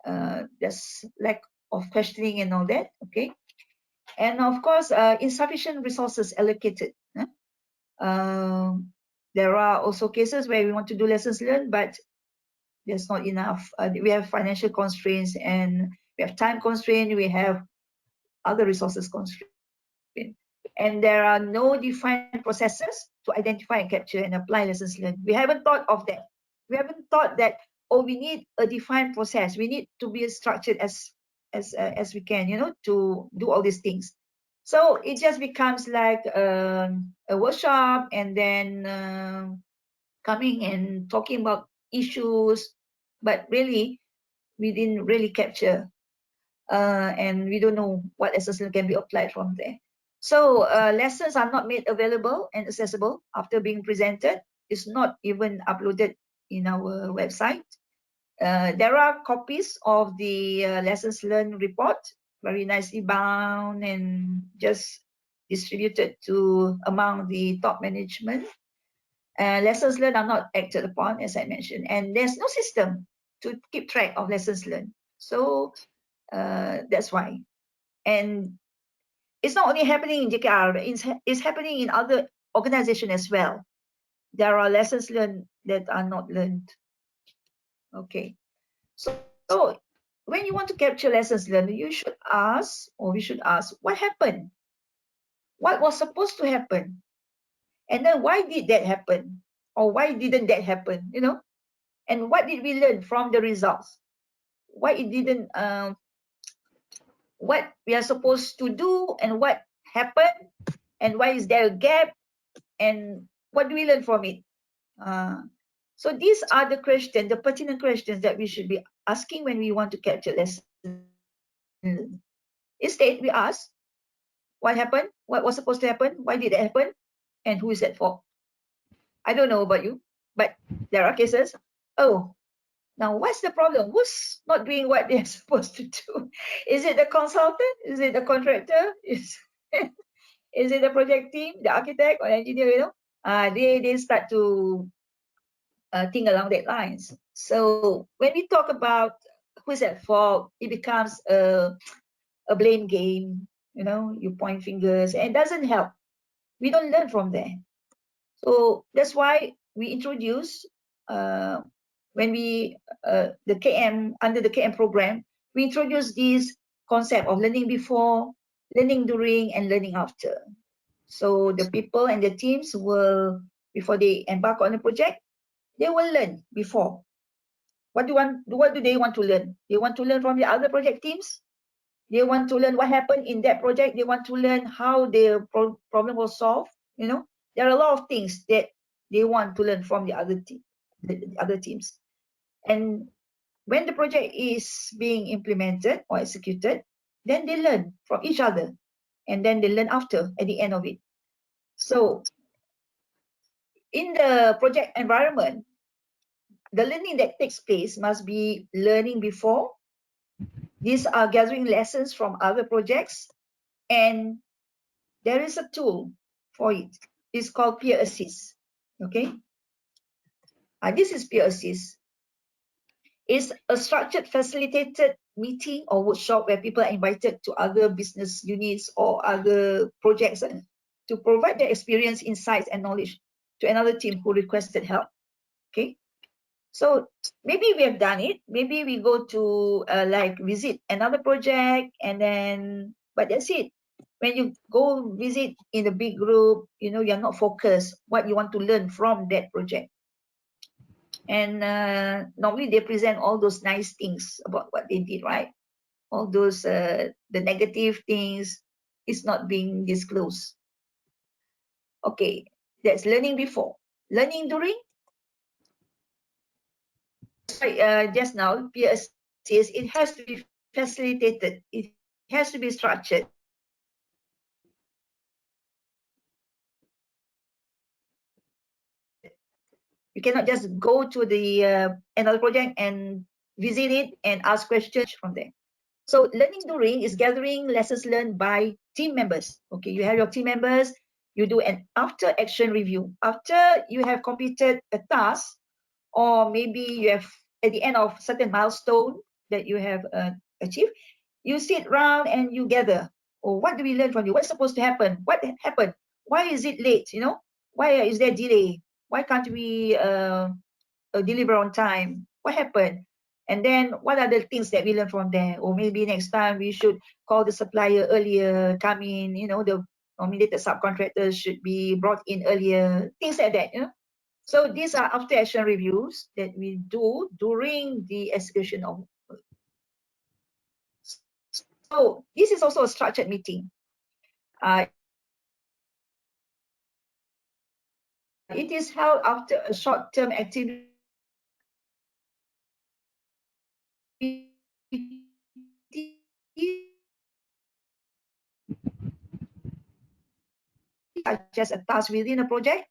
there's lack of questioning and all that. Okay, and of course insufficient resources allocated. There are also cases where we want to do lessons learned, but there's not enough. We have financial constraints, and we have time constraint, we have other resources constraint, and there are no defined processes to identify and capture and apply lessons learned. We haven't thought of that. We haven't thought that, oh, we need a defined process, we need to be as structured as we can, you know, to do all these things. So it just becomes like a workshop, and then coming and talking about issues, but really we didn't really capture, and we don't know what lessons can be applied from there. So lessons are not made available and accessible after being presented. It's not even uploaded in our website. There are copies of the lessons learned report, very nicely bound and just distributed to among the top management. Lessons learned are not acted upon, as I mentioned, and there's no system to keep track of lessons learned. So that's why. And it's not only happening in JKR, it's happening in other organizations as well. There are lessons learned that are not learned. Okay, so when you want to capture lessons learned, you should ask, or we should ask, what happened? What was supposed to happen? And then why did that happen? Or why didn't that happen? You know? And what did we learn from the results? Why it didn't, what we are supposed to do, and what happened, and why is there a gap, and what do we learn from it? So these are the questions, the pertinent questions that we should be asking when we want to capture lessons. Instead, we ask, what happened? What was supposed to happen? Why did it happen? And who is that for? I don't know about you, but there are cases. Oh, now what's the problem? Who's not doing what they're supposed to do? Is it the consultant? Is it the contractor? Is it the project team, the architect or engineer? You know, they start to think along that lines. So when we talk about who's at fault, it becomes a blame game. You know, you point fingers, and it doesn't help. We don't learn from there. So that's why we introduce when we the KM under the KM program, we introduce this concept of learning before, learning during, and learning after. So the people and the teams will, before they embark on a project, they will learn before. What do they want to learn? They want to learn from the other project teams. They want to learn what happened in that project. They want to learn how the problem was solved. You know, there are a lot of things that they want to learn from the other teams. And when the project is being implemented or executed, then they learn from each other, and then they learn after at the end of it. So in the project environment, the learning that takes place must be learning before. These are gathering lessons from other projects, and there is a tool for it. It's called peer assist. Okay, this is peer assist. It's a structured, facilitated meeting or workshop where people are invited to other business units or other projects to provide their experience, insights, and knowledge to another team who requested help. Okay, so maybe we have done it. Maybe we go to like visit another project, and then, but that's it. When you go visit in a big group, you know, you're not focused what you want to learn from that project. And normally they present all those nice things about what they did, right? All those the negative things is not being disclosed. Okay, that's learning before. Learning during, just now, peer assist, it has to be facilitated. It has to be structured. You cannot just go to the another project and visit it and ask questions from there. So learning during is gathering lessons learned by team members. Okay, you have your team members, you do an after action review. After you have completed a task, or maybe you have at the end of certain milestone that you have achieved, you sit around and you gather. Oh, what do we learn from you? What's supposed to happen? What happened? Why is it late? You know, why is there delay? Why can't we deliver on time? What happened? And then what are the things that we learn from there? Or maybe next time we should call the supplier earlier, come in, you know, the nominated subcontractors should be brought in earlier, things like that, you know. So these are after action reviews that we do during the execution of work. So this is also a structured meeting. It is held after a short-term activity such as a task within a project.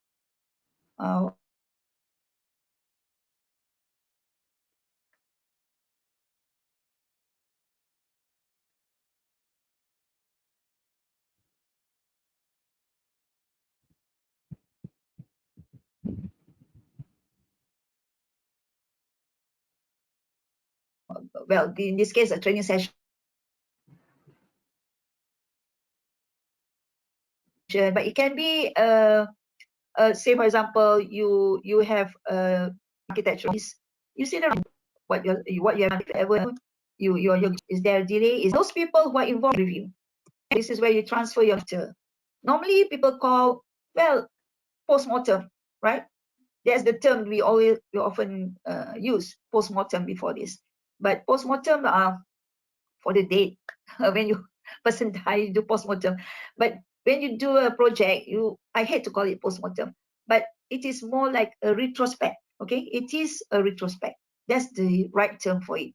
Well, in this case, a training session. But it can be, say for example, you have architecture. You sit around what you have ever is there a delay? Is those people who are involved in review? This is where you transfer your data. Normally, people call, well, post-mortem, right? That's the term we often use, post-mortem before this. But post-mortem for the date when you person die, you do post-mortem. But when you do a project, I hate to call it post-mortem, but it is more like a retrospect. Okay, it is a retrospect. That's the right term for it.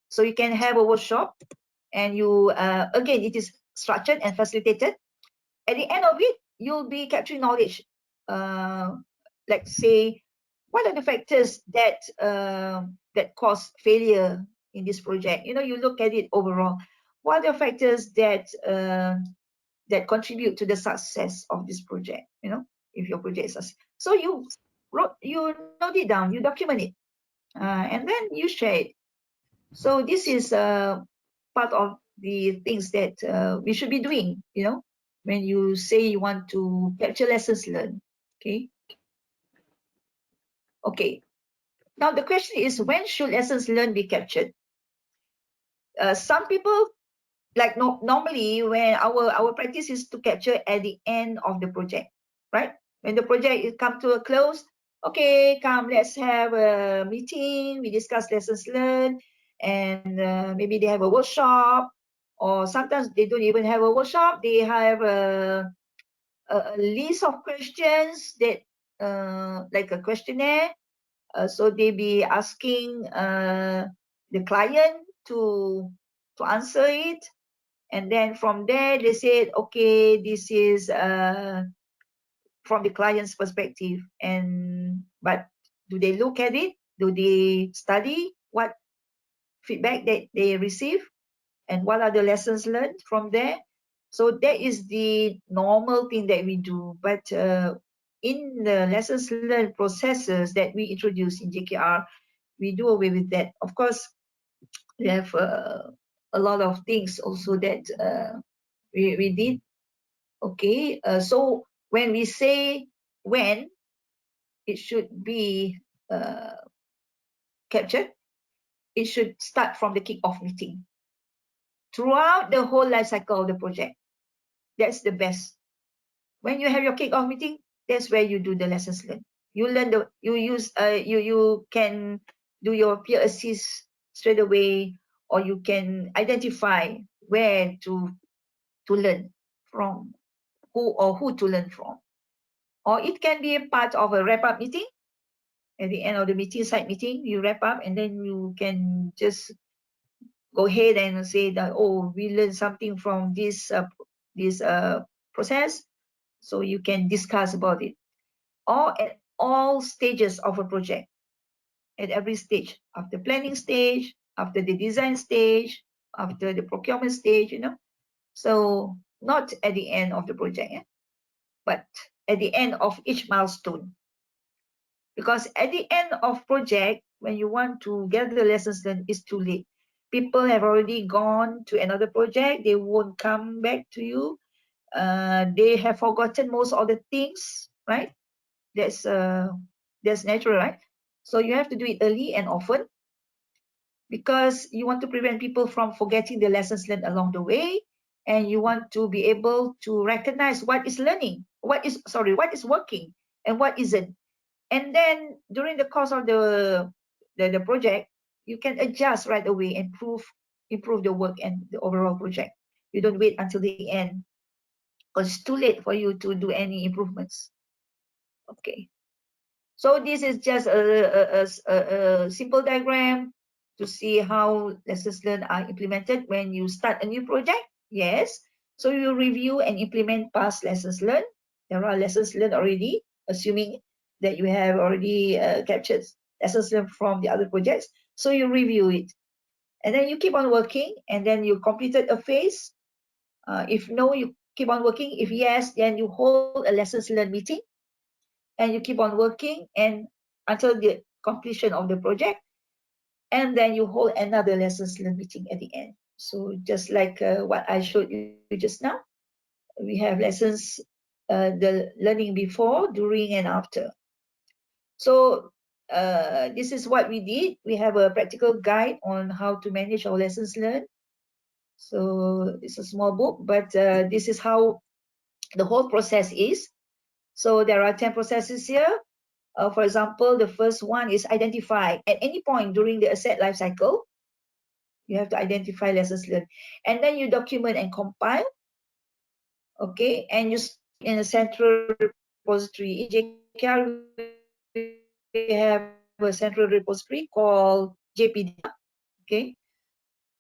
So you can have a workshop, and you again, it is structured and facilitated. At the end of it, you'll be capturing knowledge. Like say, what are the factors that that cause failure in this project? You know, you look at it overall. What are the factors that that contribute to the success of this project? You know, if your project is success. So you note it down, you document it, and then you share it. So this is part of the things that we should be doing, you know, when you say you want to capture lessons learned. Okay. Okay. Now the question is, when should lessons learned be captured? Some people, like normally when our practice is to capture at the end of the project, right? When the project is come to a close, okay, come, let's have a meeting, we discuss lessons learned, and maybe they have a workshop, or sometimes they don't even have a workshop, they have a list of questions that like a questionnaire. So they be asking the client to answer it, and then from there they said, okay, this is from the client's perspective, and but do they look at it, do they study what feedback that they receive, and what are the lessons learned from there? So that is the normal thing that we do. But in the lessons learned processes that we introduce in JKR, we do away with that. Of course, we have a lot of things also that we did. Okay, so when we say when it should be captured, it should start from the kick-off meeting. Throughout the whole life cycle of the project, that's the best. When you have your kick-off meeting, that's where you do the lessons learned. You learn you can do your peer assist straight away, or you can identify where to learn from, who to learn from. Or it can be a part of a wrap-up meeting. At the end of the meeting, side meeting, you wrap up, and then you can just go ahead and say that, oh, we learned something from this process, so you can discuss about it. Or at all stages of a project, at every stage, after planning stage, after the design stage, after the procurement stage, you know. So not at the end of the project, but at the end of each milestone. Because at the end of project, when you want to gather the lessons learned, it's too late. People have already gone to another project, they won't come back to you. They have forgotten most of the things, right? That's natural, right? So you have to do it early and often, because you want to prevent people from forgetting the lessons learned along the way, and you want to be able to recognize what is learning, what is working, and what isn't. And then during the course of the project, you can adjust right away and improve the work and the overall project. You don't wait until the end, because it's too late for you to do any improvements. Okay. So this is just a simple diagram to see how lessons learned are implemented when you start a new project. Yes. So you review and implement past lessons learned. There are lessons learned already, assuming that you have already captured lessons learned from the other projects. So you review it. And then you keep on working, and then you completed a phase. If no, you keep on working. If yes, then you hold a lessons learned meeting, and you keep on working and until the completion of the project, and then you hold another lessons learned meeting at the end. So just like what I showed you just now, we have lessons, the learning before, during, and after. So this is what we did. We have a practical guide on how to manage our lessons learned. So it's a small book, but this is how the whole process is. So there are 10 processes here. For example, the first one is identify. At any point during the asset life cycle, you have to identify lessons learned. And then you document and compile. Okay, and you store it in a central repository. In JKR, we have a central repository called JP Data. Okay,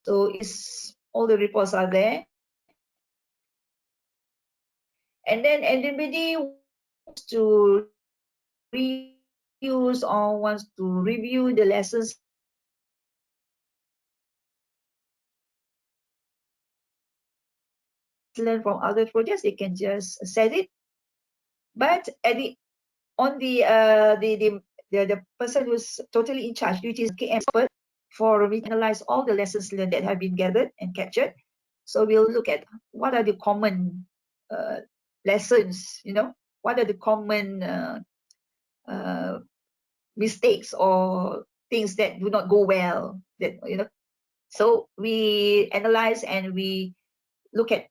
so it's all the reports are there. And then anybody wants to reuse or wants to review the lessons learn from other projects, they can just set it. But at the on the person who's totally in charge, which is KM expert, for we analyze all the lessons learned that have been gathered and captured. So we'll look at what are the common lessons, you know, what are the common mistakes or things that do not go well, that, you know. So we analyze and we look at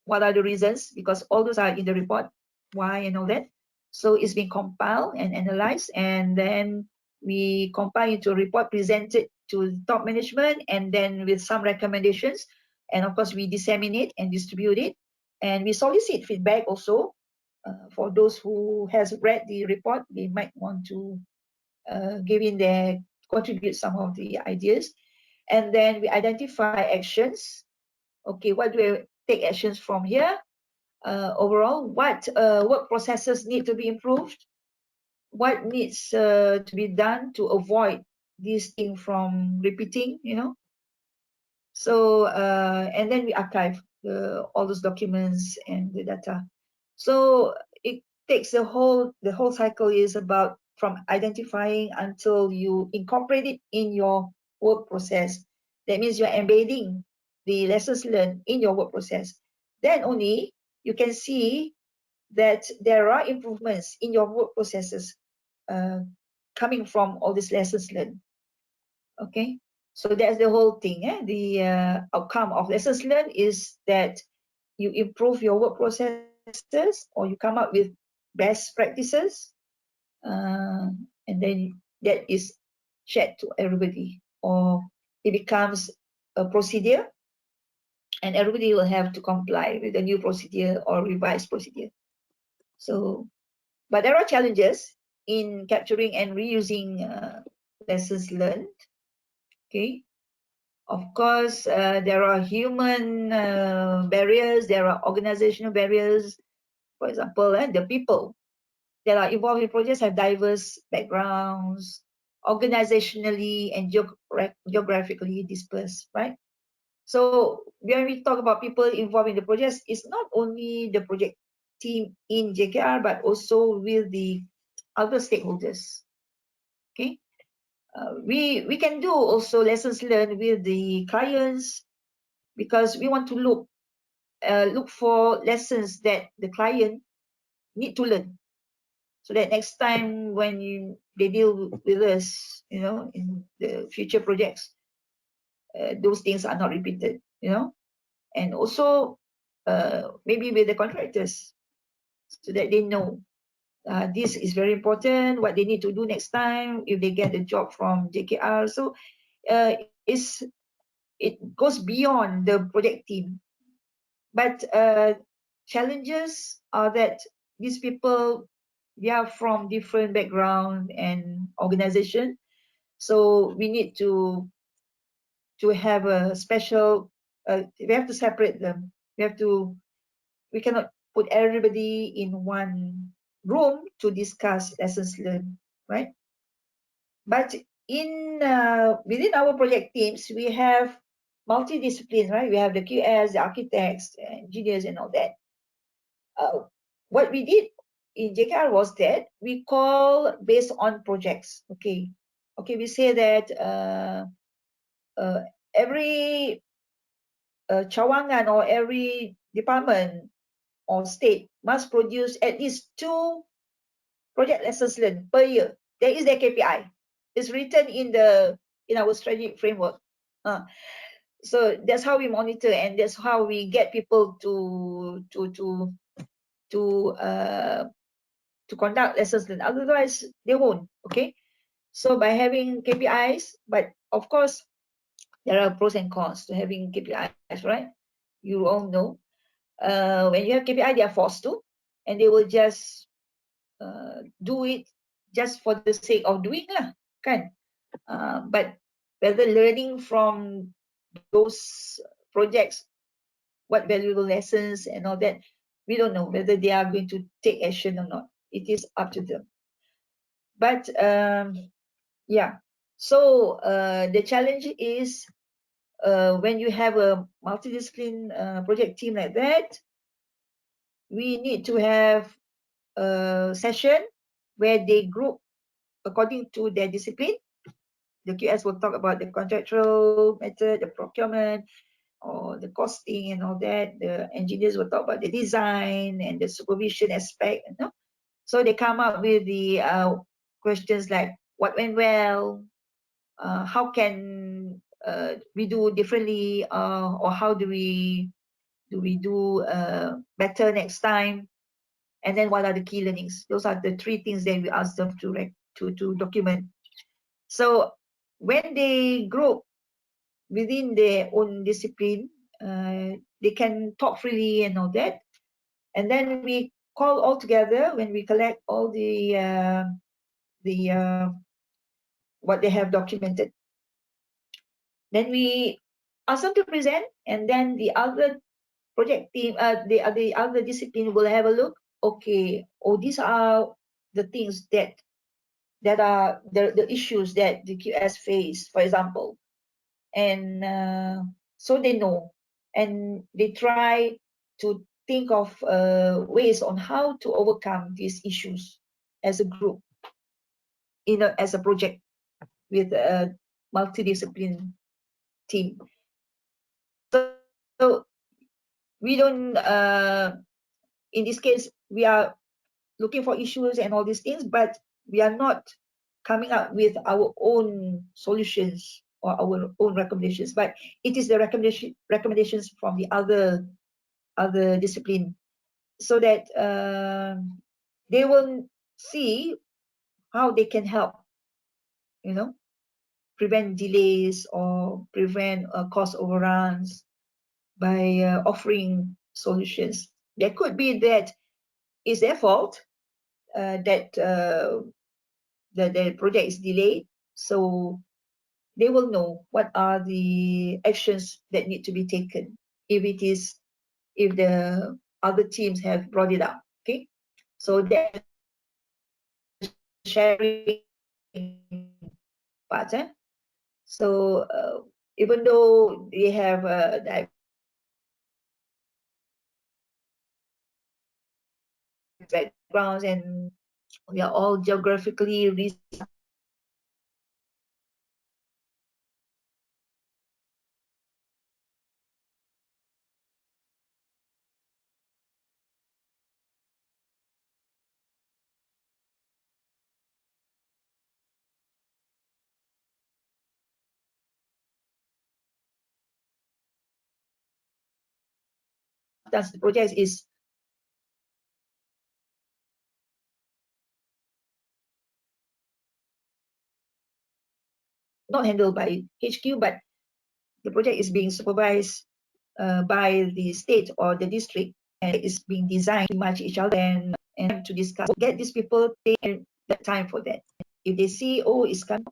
what are the reasons, because all those are in the report, why and all that. So it's been compiled and analyzed, and then we compile into a report presented to top management, and then with some recommendations, and of course we disseminate and distribute it, and we solicit feedback also. For those who has read the report, they might want to give in their, contribute some of the ideas, and then we identify actions. Okay, what do we take actions from here? Overall, what work processes need to be improved? What needs to be done to avoid this thing from repeating, you know? So, and then we archive all those documents and the data. So it takes the whole cycle is about from identifying until you incorporate it in your work process. That means you're embedding the lessons learned in your work process. Then only you can see that there are improvements in your work processes coming from all these lessons learned. Okay, so that's the whole thing. The outcome of lessons learned is that you improve your work processes, or you come up with best practices, and then that is shared to everybody, or it becomes a procedure, and everybody will have to comply with the new procedure or revised procedure. So, but there are challenges in capturing and reusing lessons learned. Okay, of course, there are human barriers, there are organizational barriers. For example, the people that are involved in projects have diverse backgrounds, organizationally and geographically dispersed, right? So when we talk about people involved in the projects, it's not only the project team in JKR, but also with the other stakeholders. Okay, we can do also lessons learned with the clients, because we want to look for lessons that the client need to learn, so that next time when they deal with us, you know, in the future projects, those things are not repeated, you know. And also maybe with the contractors, so that they know this is very important, what they need to do next time if they get a job from JKR. So it goes beyond the project team. But challenges are that these people, they are from different background and organization, so we need to have a special, we have to separate them. We cannot put everybody in one room to discuss lessons learned, right? But in within our project teams, we have multidisciplines, right? We have the QS, the architects, engineers, and all that. What we did in JKR was that we call based on projects. Okay, we say that every cawangan or every department or state must produce at least 2 project lessons learned per year. There is their KPI. It's written in our strategic framework. So that's how we monitor, and that's how we get people to conduct lessons learned. Otherwise, they won't. Okay. So by having KPIs, but of course, there are pros and cons to having KPIs, right? You all know. When you have KPI, they are forced to, and they will just do it just for the sake of doing lah, kan? But whether learning from those projects, what valuable lessons and all that, we don't know whether they are going to take action or not. It is up to them. But yeah, so the challenge is when you have a multidiscipline project team like that, we need to have a session where they group according to their discipline. The QS will talk about the contractual method, the procurement, or the costing and all that. The engineers will talk about the design and the supervision aspect. You know? So they come up with the questions like what went well, how can we do differently, or how do we do better next time, and then what are the key learnings. Those are the three things that we ask them to document. So when they group within their own discipline, they can talk freely and all that, and then we call all together when we collect all the what they have documented. Then we ask them to present, and then the other project team, the other discipline will have a look. Okay, oh, these are the things that are the issues that the QS face, for example, and so they know, and they try to think of ways on how to overcome these issues as a group, as a project with a multidiscipline team. So we don't, in this case, we are looking for issues and all these things, but we are not coming up with our own solutions or our own recommendations, but it is the recommendations from the other discipline, so that they will see how they can help, you know, prevent delays or prevent cost overruns by offering solutions. There could be that it's their fault that the project is delayed, so they will know what are the actions that need to be taken if the other teams have brought it up. Okay, so that sharing part. So even though they have backgrounds and we are all geographically the project is not handled by HQ, but the project is being supervised by the state or the district, and it is being designed to match each other and to discuss. Get these people take that time for that. If they see, oh, it's coming,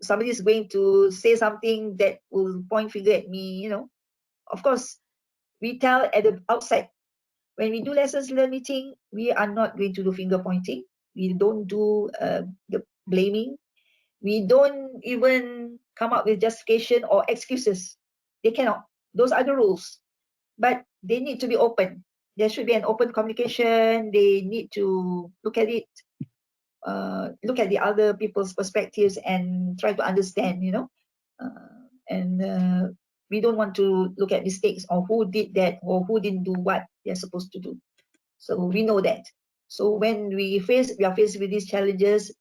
somebody is going to say something that will point finger at me, you know. Of course, we tell at the outside. When we do lessons learned meeting, we are not going to do finger pointing. We don't do the blaming. We don't even come up with justification or excuses. They cannot. Those are the rules. But they need to be open. There should be an open communication. They need to look at it, look at the other people's perspectives and try to understand, you know. And we don't want to look at mistakes or who did that or who didn't do what they're supposed to do. So we know that. So when we are faced with these challenges,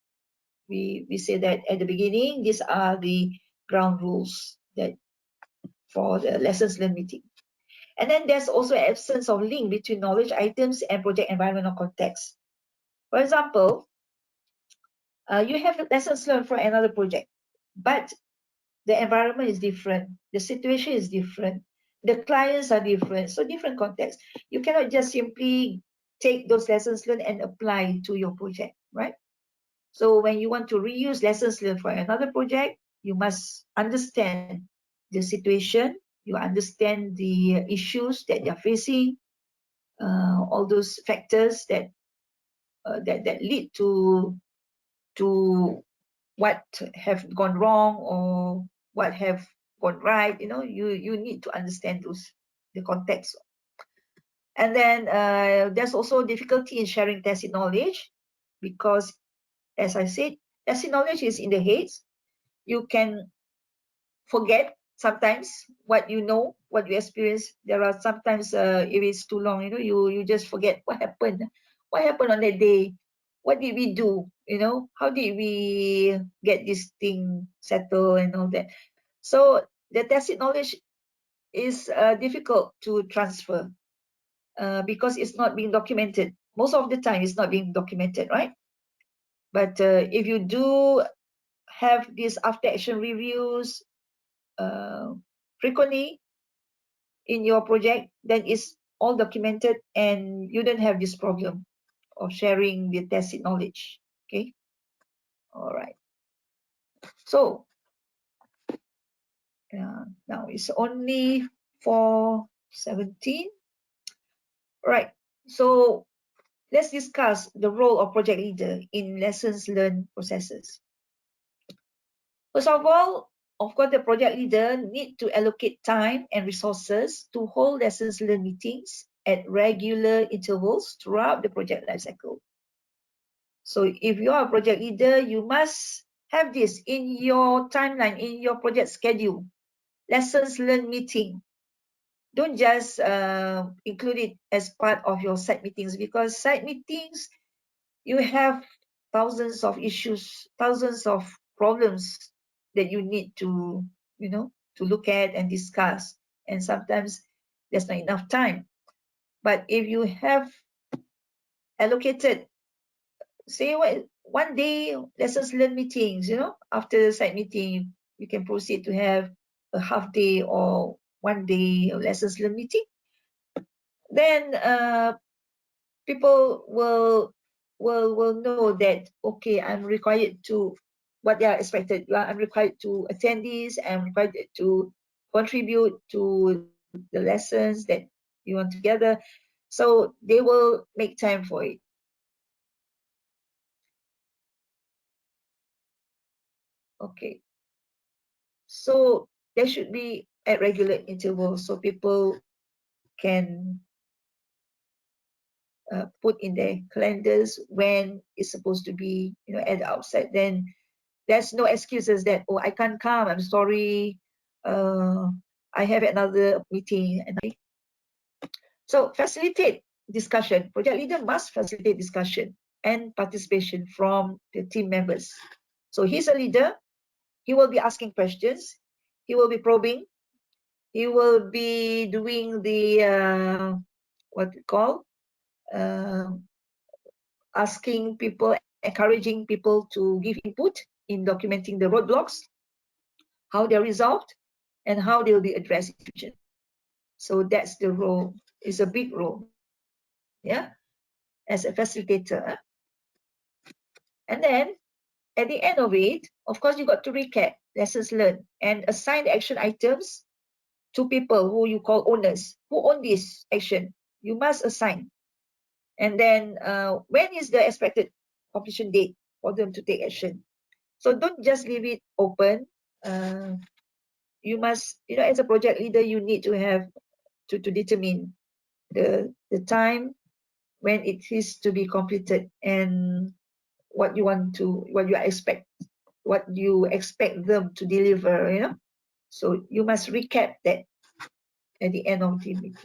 we say that at the beginning, these are the ground rules that for the lessons learned meeting. And then there's also absence of link between knowledge items and project environmental context. For example, you have lessons learned for another project, but the environment is different, the situation is different, the clients are different, so different context. You cannot just simply take those lessons learned and apply to your project, right? So when you want to reuse lessons learned for another project, you must understand the situation, you understand the issues that they're facing, all those factors that that lead to what have gone wrong or what have gone right. You know, you need to understand the context. And then there's also difficulty in sharing tacit knowledge. because, as I said, tacit knowledge is in the heads. You can forget sometimes what you know, what you experience. There are sometimes if it's too long, you just forget what happened on that day, what did we do, how did we get this thing settled and all that. So the tacit knowledge is difficult to transfer because it's not being documented. Most of the time it's not being documented, right? But if you do have these after action reviews frequently in your project, then it's all documented and you don't have this problem of sharing the tacit knowledge. Okay. All right. So now it's only 4:17. Right. So let's discuss the role of project leader in lessons learned processes. First of all, of course, the project leader need to allocate time and resources to hold lessons learned meetings at regular intervals throughout the project lifecycle. So if you are a project leader, you must have this in your timeline, in your project schedule. Lessons learned meeting. Don't just include it as part of your site meetings, because site meetings, you have thousands of issues, thousands of problems that you need to, to look at and discuss. And sometimes there's not enough time. But if you have allocated, say, one day lessons learned meetings, after the site meeting, you can proceed to have a half day or 1 day lessons learned meeting. Then people will know that, okay, I'm required to, what they are expected, I'm required to attend this, I'm required to contribute to the lessons that you want together. So they will make time for it. Okay. So there should be at regular intervals so people can put in their calendars when it's supposed to be, at the outset. Then there's no excuses that, oh, I can't come, I'm sorry, I have another meeting. So facilitate discussion. Project leader must facilitate discussion and participation from the team members. So he's a leader, he will be asking questions, he will be probing, he will be doing the what we call asking people, encouraging people to give input in documenting the roadblocks, how they're resolved, and how they'll be addressed in the future. So that's the role. It's a big role, yeah, as a facilitator. And then at the end of it, of course, you got to recap lessons learned and assign the action items to people who you call owners, who own this action. You must assign. And then when is the expected completion date for them to take action? So don't just leave it open. You must, as a project leader, you need to have to determine the time when it is to be completed and what you expect them to deliver, So you must recap that at the end of the meeting.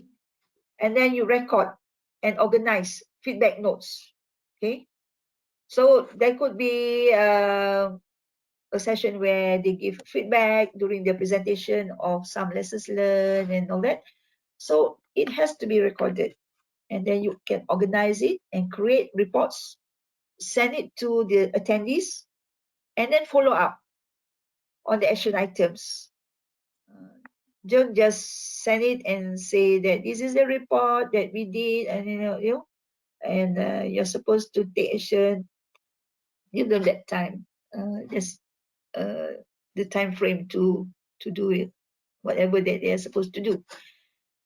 And then you record and organize feedback notes. Okay. So there could be a session where they give feedback during the presentation of some lessons learned and all that. So it has to be recorded. And then you can organize it and create reports, send it to the attendees, and then follow up on the action items. Don't just send it and say that this is the report that we did, and and you're supposed to take action. Give them that time, just the time frame to do it, whatever that they are supposed to do.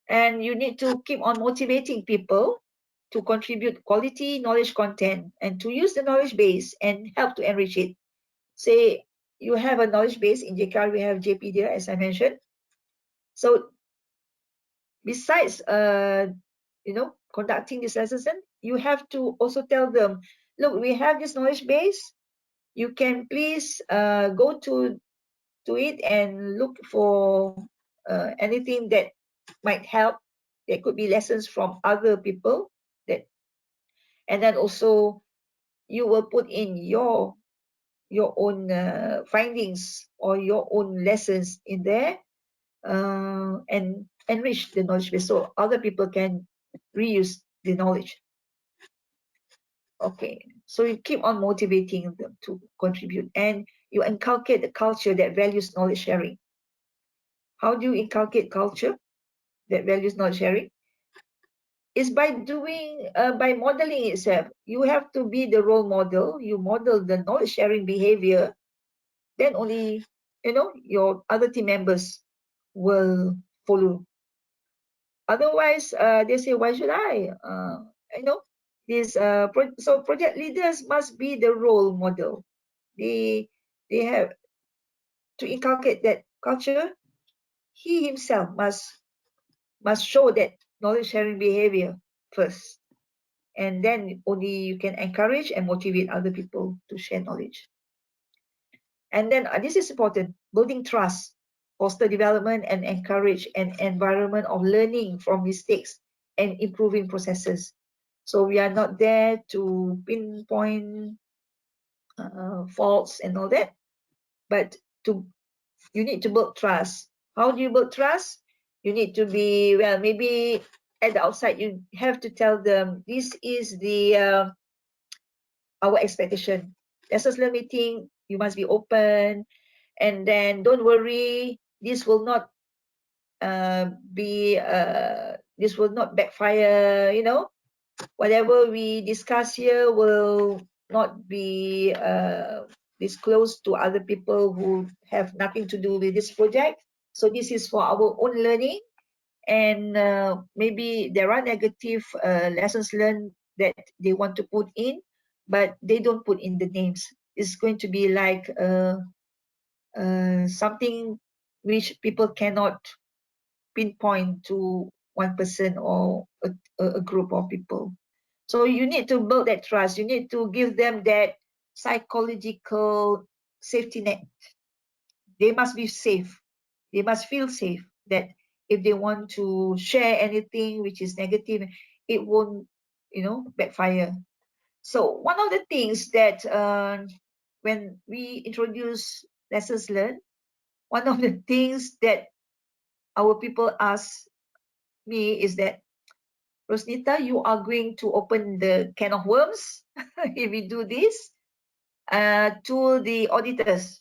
And you need to keep on motivating people to contribute quality knowledge content and to use the knowledge base and help to enrich it. Say you have a knowledge base in JKR, we have JPedia, as I mentioned. So besides conducting this lesson, you have to also tell them look, we have this knowledge base. You can please go to it and look for anything that might help. There could be lessons from other people that, and then also you will put in your own findings or your own lessons in there, and enrich the knowledge base so other people can reuse the knowledge. Okay, so you keep on motivating them to contribute, and you inculcate the culture that values knowledge sharing. How do you inculcate culture that values knowledge sharing? Is by doing, by modeling itself. You have to be the role model. You model the knowledge sharing behavior, then only, you know, your other team members will follow. Otherwise, they say, why should I? You know, this so project leaders must be the role model. They have to inculcate that culture. He himself must show that knowledge sharing behavior first, and then only you can encourage and motivate other people to share knowledge. And then this is important: building trust, foster development, and encourage an environment of learning from mistakes and improving processes. So we are not there to pinpoint faults and all that, but you need to build trust. How do you build trust? You need to be, well, maybe at the outside you have to tell them this is the our expectation. Lessons learned meeting, you must be open, and then don't worry, this will not this will not backfire. You know, whatever we discuss here will not be disclosed to other people who have nothing to do with this project. So this is for our own learning, and maybe there are negative lessons learned that they want to put in, but they don't put in the names. It's going to be like something which people cannot pinpoint to one person or a group of people. So you need to build that trust. You need to give them that psychological safety net. They must be safe. They must feel safe that if they want to share anything which is negative, it won't, you know, backfire. So one of the things that when we introduce lessons learned, one of the things that our people ask me is that, Rosnita, you are going to open the can of worms if we do this to the auditors,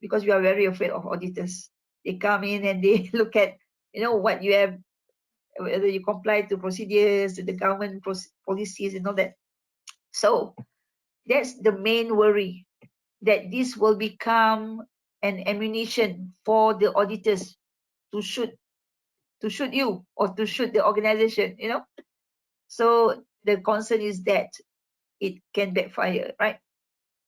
because we are very afraid of auditors. They come in and they look at, you know, what you have, whether you comply to procedures, to the government policies and all that. So that's the main worry, that this will become an ammunition for the auditors to shoot you or to shoot the organization, you know. So the concern is that it can backfire, right?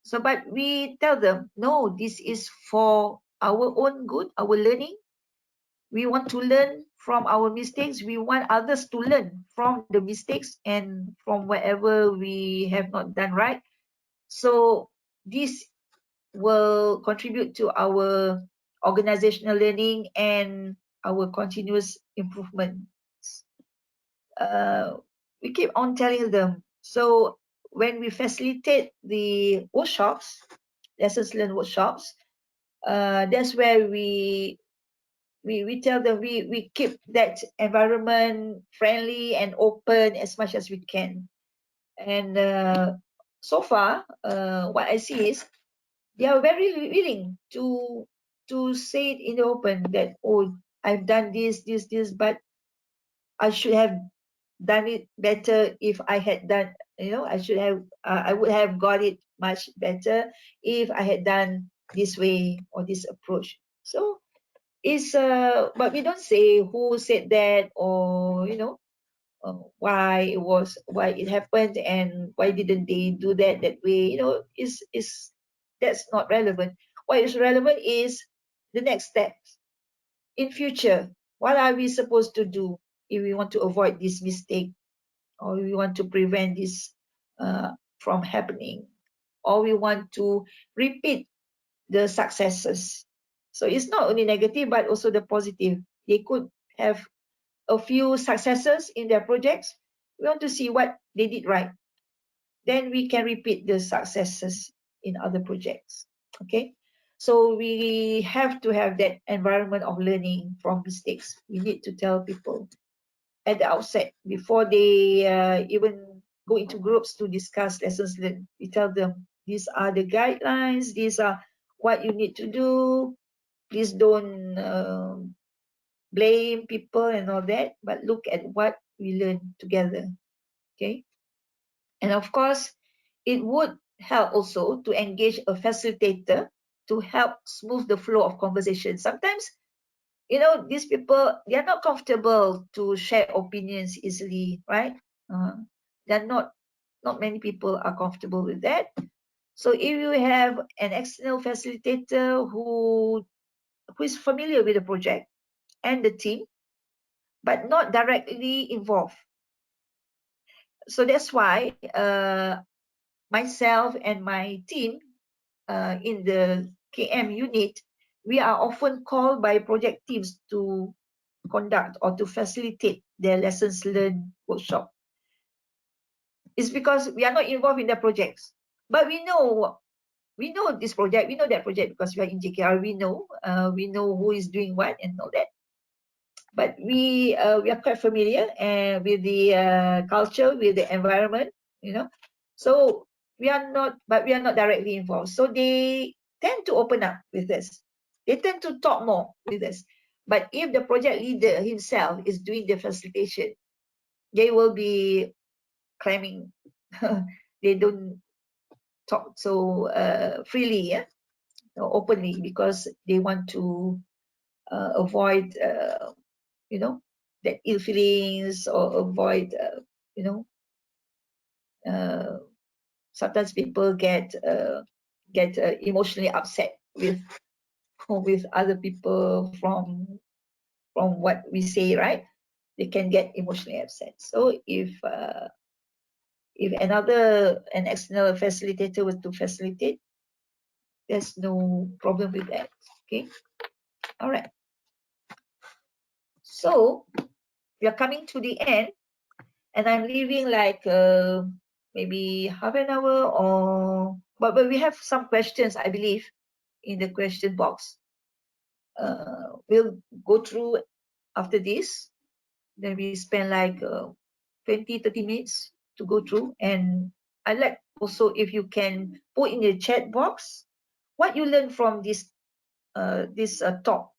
So, but we tell them, no, this is for our own good, our learning. We want to learn from our mistakes. We want others to learn from the mistakes and from whatever we have not done right. So this will contribute to our organizational learning and our continuous improvement. We keep on telling them. So when we facilitate the workshops, lessons learned workshops, that's where we tell them we keep that environment friendly and open as much as we can. And so far, what I see is they are very willing to say it in the open that, oh, I've done this, but I should have done it better if I had done, you know, I would have got it much better if I had done this way or this approach. So it's but we don't say who said that, or you know, why it happened and why didn't they do that way. You know, is that's not relevant. What is relevant is the next steps in future. What are we supposed to do if we want to avoid this mistake, or we want to prevent this from happening, or we want to repeat the successes. So it's not only negative, but also the positive. They could have a few successes in their projects. We want to see what they did right. Then we can repeat the successes in other projects. Okay. So we have to have that environment of learning from mistakes. We need to tell people at the outset before they even go into groups to discuss lessons learned. We tell them these are the guidelines, these are what you need to do. Please don't blame people and all that, but look at what we learn together. Okay. And of course, it would help also to engage a facilitator to help smooth the flow of conversation. Sometimes, you know, these people, they are not comfortable to share opinions easily, right? They're not many people are comfortable with that. So if you have an external facilitator who is familiar with the project and the team, but not directly involved. So that's why myself and my team in the KM unit, we are often called by project teams to conduct or to facilitate their lessons learned workshop. It's because we are not involved in the projects, but we know this project, we know that project because we are in JKR. We know who is doing what and all that. But we are quite familiar with the culture, with the environment, you know. So we are not directly involved. So they tend to open up with us. They tend to talk more with us. But if the project leader himself is doing the facilitation, they will be claiming they don't talk so freely, yeah, openly, because they want to avoid you know, that ill feelings, or avoid you know, sometimes people get emotionally upset with other people from what we say, right? They can get emotionally upset. So if an external facilitator was to facilitate, there's no problem with that. Okay. All right. So we are coming to the end, and I'm leaving like maybe half an hour, or but we have some questions, I believe, in the question box. We'll go through after this. Then we spend like 20-30 minutes to go through, and I like also if you can put in the chat box what you learned from this talk,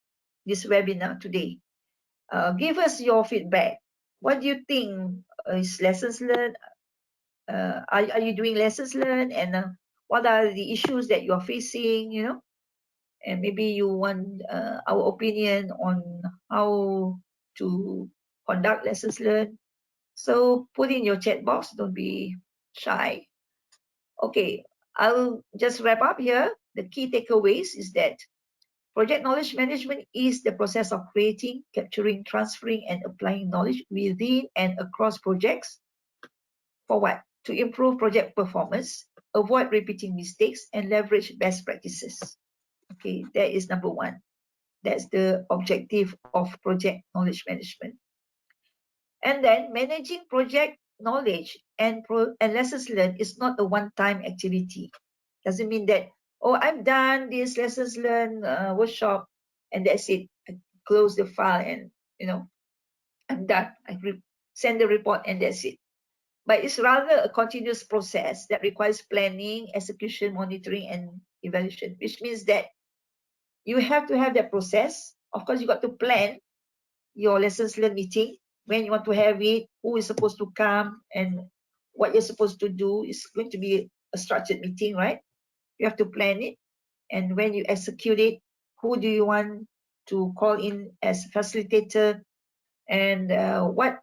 this webinar today. Give us your feedback. What do you think is lessons learned? Are you doing lessons learned, and what are the issues that you are facing, you know? And maybe you want our opinion on how to conduct lessons learned. So put in your chat box, don't be shy. Okay, I'll just wrap up here. The key takeaways is that project knowledge management is the process of creating, capturing, transferring, and applying knowledge within and across projects. For what? To improve project performance, avoid repeating mistakes, and leverage best practices. Okay, that is number one. That's the objective of project knowledge management. And then managing project knowledge and lessons learned is not a one-time activity. Doesn't mean that, oh, I've done this lessons learned workshop and that's it. I close the file and, you know, I'm done. I send the report and that's it. But it's rather a continuous process that requires planning, execution, monitoring, and evaluation, which means that you have to have that process. Of course, you got to plan your lessons learned meeting, when you want to have it, who is supposed to come, and what you're supposed to do. Is going to be a structured meeting, right? You have to plan it, and when you execute it, who do you want to call in as facilitator, and what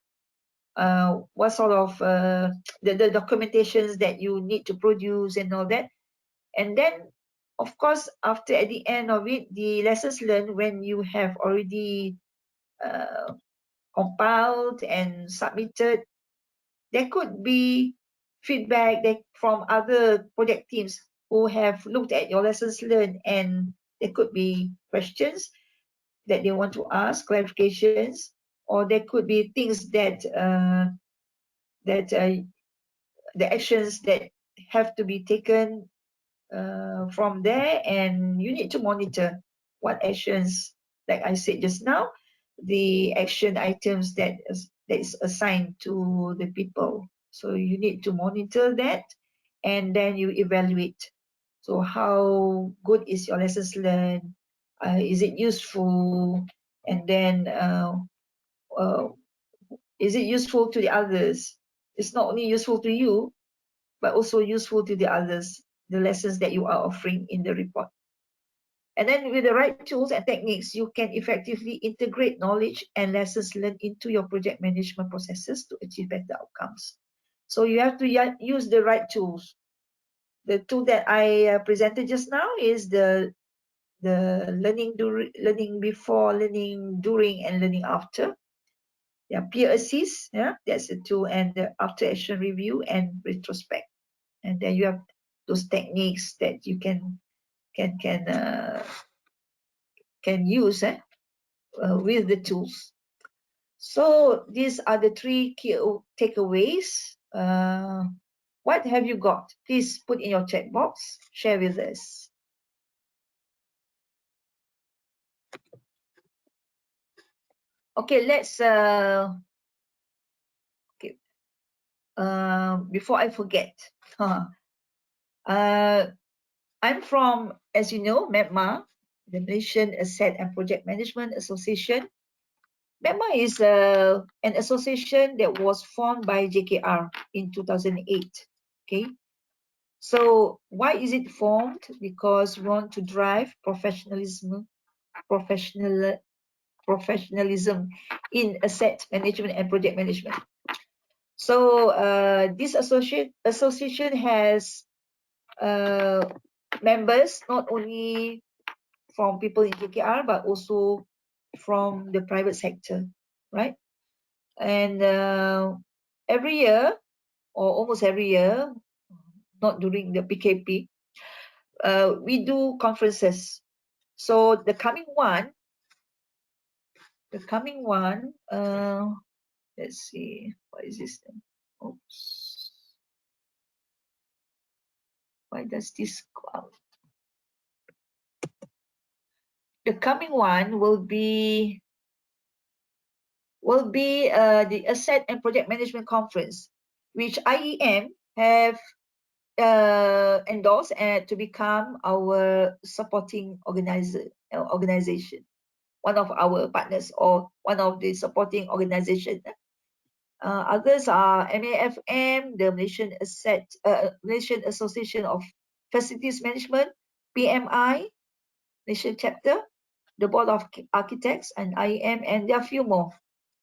sort of the documentations that you need to produce and all that. And then, of course, after at the end of it, the lessons learned, when you have already compiled and submitted, there could be feedback from other project teams who have looked at your lessons learned, and there could be questions that they want to ask, clarifications, or there could be things that the actions that have to be taken from there, and you need to monitor what actions, like I said just now, the action items that is assigned to the people. So you need to monitor that, and then you evaluate. So how good is your lessons learned? Is it useful? And then is it useful to the others? It's not only useful to you, but also useful to the others, the lessons that you are offering in the report. And then with the right tools and techniques, you can effectively integrate knowledge and lessons learned into your project management processes to achieve better outcomes. So you have to use the right tools. The tool that I presented just now is the learning before, learning during, and learning after. Yeah, peer assist, yeah, that's the tool, and the after action review and retrospect. And then you have those techniques that you can use with the tools. So these are the 3 key takeaways. What have you got? Please put in your chat box, share with us. Okay, let's before I forget, I'm from, as you know, MEPMA, the Malaysian Asset and Project Management Association. MEPMA is an association that was formed by JKR in 2008. Okay, so why is it formed? Because we want to drive professionalism in asset management and project management. So this association has members not only from people in JKR but also from the private sector, right? And every year, or almost every year, not during the PKP, we do conferences. So the coming one, let's see, what is this then? Oops. Why does this go out? The coming one will be the Asset and Project Management Conference, which IEM have endorsed to become our supporting organization, one of our partners or one of the supporting organization. Others are MAFM, the Malaysian Association of Facilities Management, PMI, Malaysian chapter, the Board of Architects, and IEM, and there are a few more.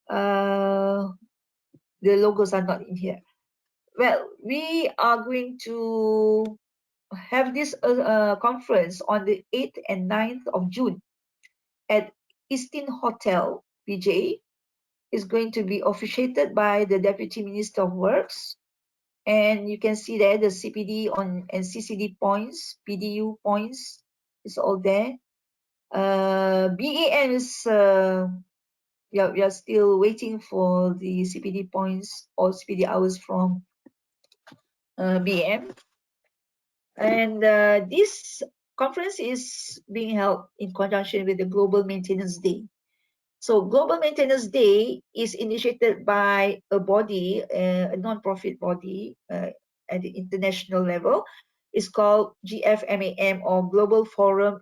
The logos are not in here. Well, we are going to have this conference on the 8th and 9th of June at Eastin Hotel, PJ. Is going to be officiated by the Deputy Minister of Works. And you can see there the CPD and CCD points, PDU points, is all there. BEM is, we are still waiting for the CPD points or CPD hours from BEM. And this conference is being held in conjunction with the Global Maintenance Day. So Global Maintenance Day is initiated by a body, a non-profit body at the international level. It's called GFMAM, or Global Forum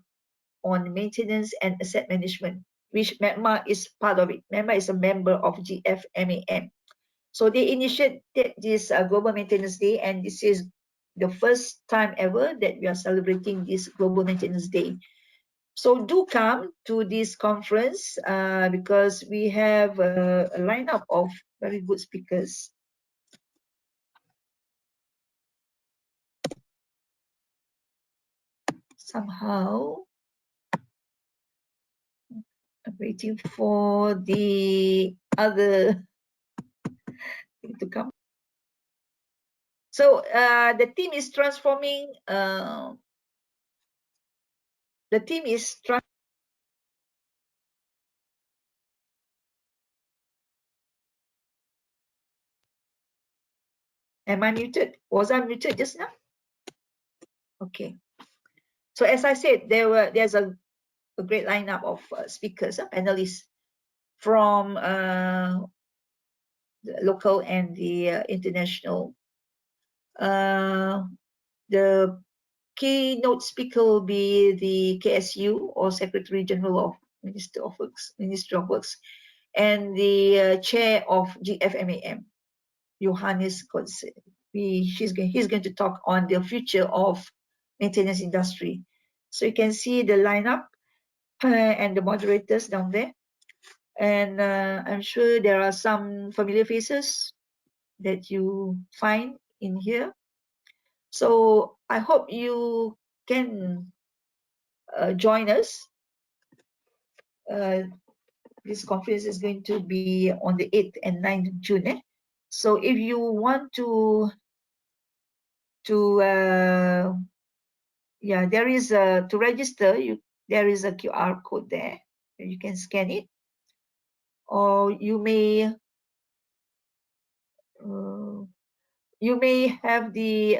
on Maintenance and Asset Management, which MEPMA is part of it. MEPMA is a member of GFMAM. So they initiated this Global Maintenance Day, and this is the first time ever that we are celebrating this Global Maintenance Day. So do come to this conference because we have a lineup of very good speakers. Somehow, I'm waiting for the other thing to come. So the team is transforming. The team is Am I muted? Was I muted just now? Okay. So as I said, there's a great lineup of speakers, panelists from the local and the international. The keynote speaker will be the KSU, or Secretary General of Ministry of Works, and the chair of GFMAM, Johannes Kotze. He's going to talk on the future of maintenance industry. So you can see the lineup and the moderators down there. And I'm sure there are some familiar faces that you find in here. So I hope you can join us. This conference is going to be on the 8th and 9th of June. So if you want to there is to register, there is a QR code there. You can scan it, or you may have the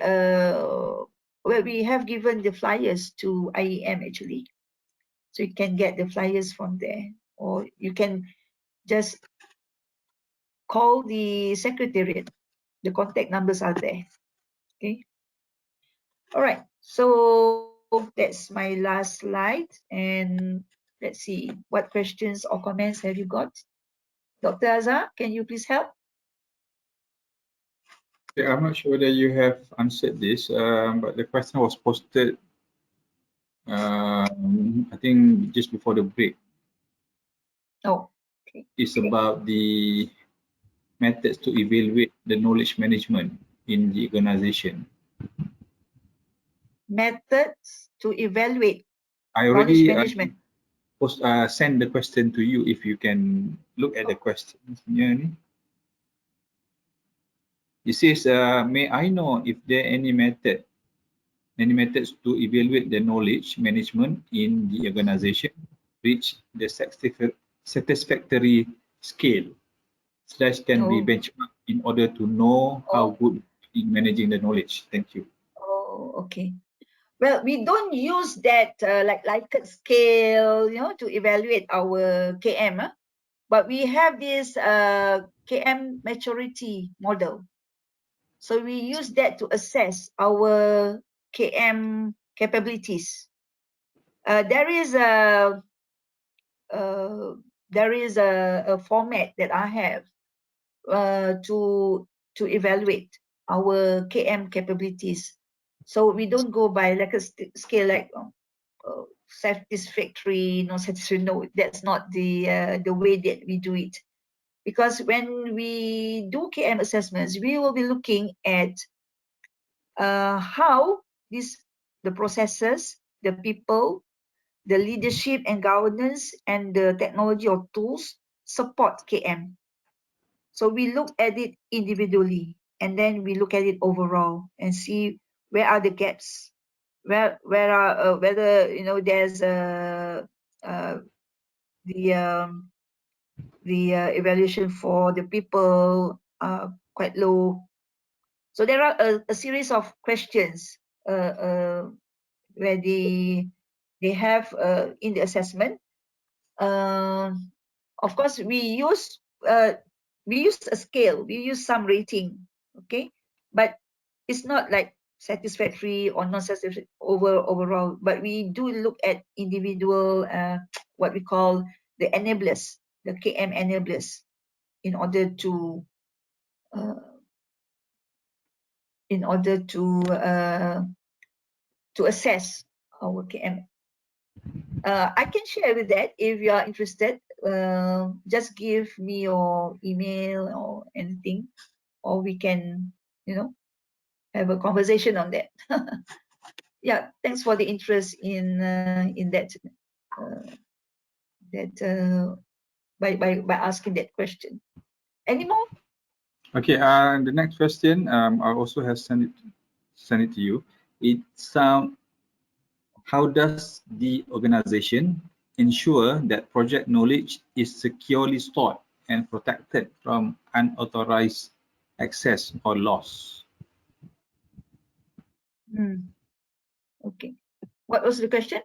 well, we have given the flyers to IEM actually, so you can get the flyers from there, or you can just call the secretariat. The contact numbers are there. Okay. All right. So that's my last slide, and let's see what questions or comments have you got. Dr. Azhar, can you please help? Yeah, I'm not sure whether you have answered this, but the question was posted, I think just before the break. Oh, okay. It's about the methods to evaluate the knowledge management in the organization. Methods to evaluate I knowledge already management. send the question to you, if you can look at the questions. It says, may I know if there are any methods to evaluate the knowledge management in the organization reach the satisfactory scale / can be benchmarked in order to know how good in managing the knowledge. Thank you. Oh, okay. Well, we don't use that like Likert scale, to evaluate our KM, but we have this KM maturity model. So we use that to assess our KM capabilities. There is a format that I have to evaluate our KM capabilities. So we don't go by like a scale like satisfactory, no satisfactory. No, that's not the way that we do it. Because when we do KM assessments, we will be looking at how the processes, the people, the leadership and governance, and the technology or tools support KM. So we look at it individually, and then we look at it overall and see where are the gaps, where are whether there's the evaluation for the people quite low. So there are a series of questions where they have in the assessment. Of course, we use a scale, we use some rating, okay, but it's not like satisfactory or non-satisfactory overall, but we do look at individual what we call the enablers, the KM enablers, in order to assess our KM. I can share with that if you are interested. Just give me your email or anything, or we can, have a conversation on that. Yeah, thanks for the interest in that. By asking that question. Any more? Okay, the next question, I also have send it to you. It's how does the organization ensure that project knowledge is securely stored and protected from unauthorized access or loss? Okay. What was the question?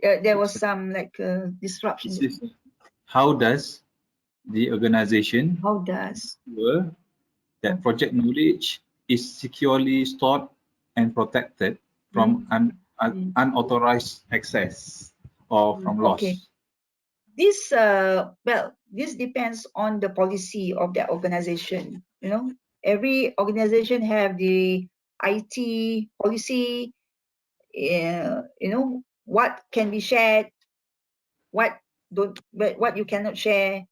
There was some like disruption. This is how does the organization How does ensure that project knowledge is securely stored and protected from unauthorized access or from Okay. loss? This well, this depends on the policy of the organization. You know, every organization have the IT policy. You know what can be shared, what what you cannot share.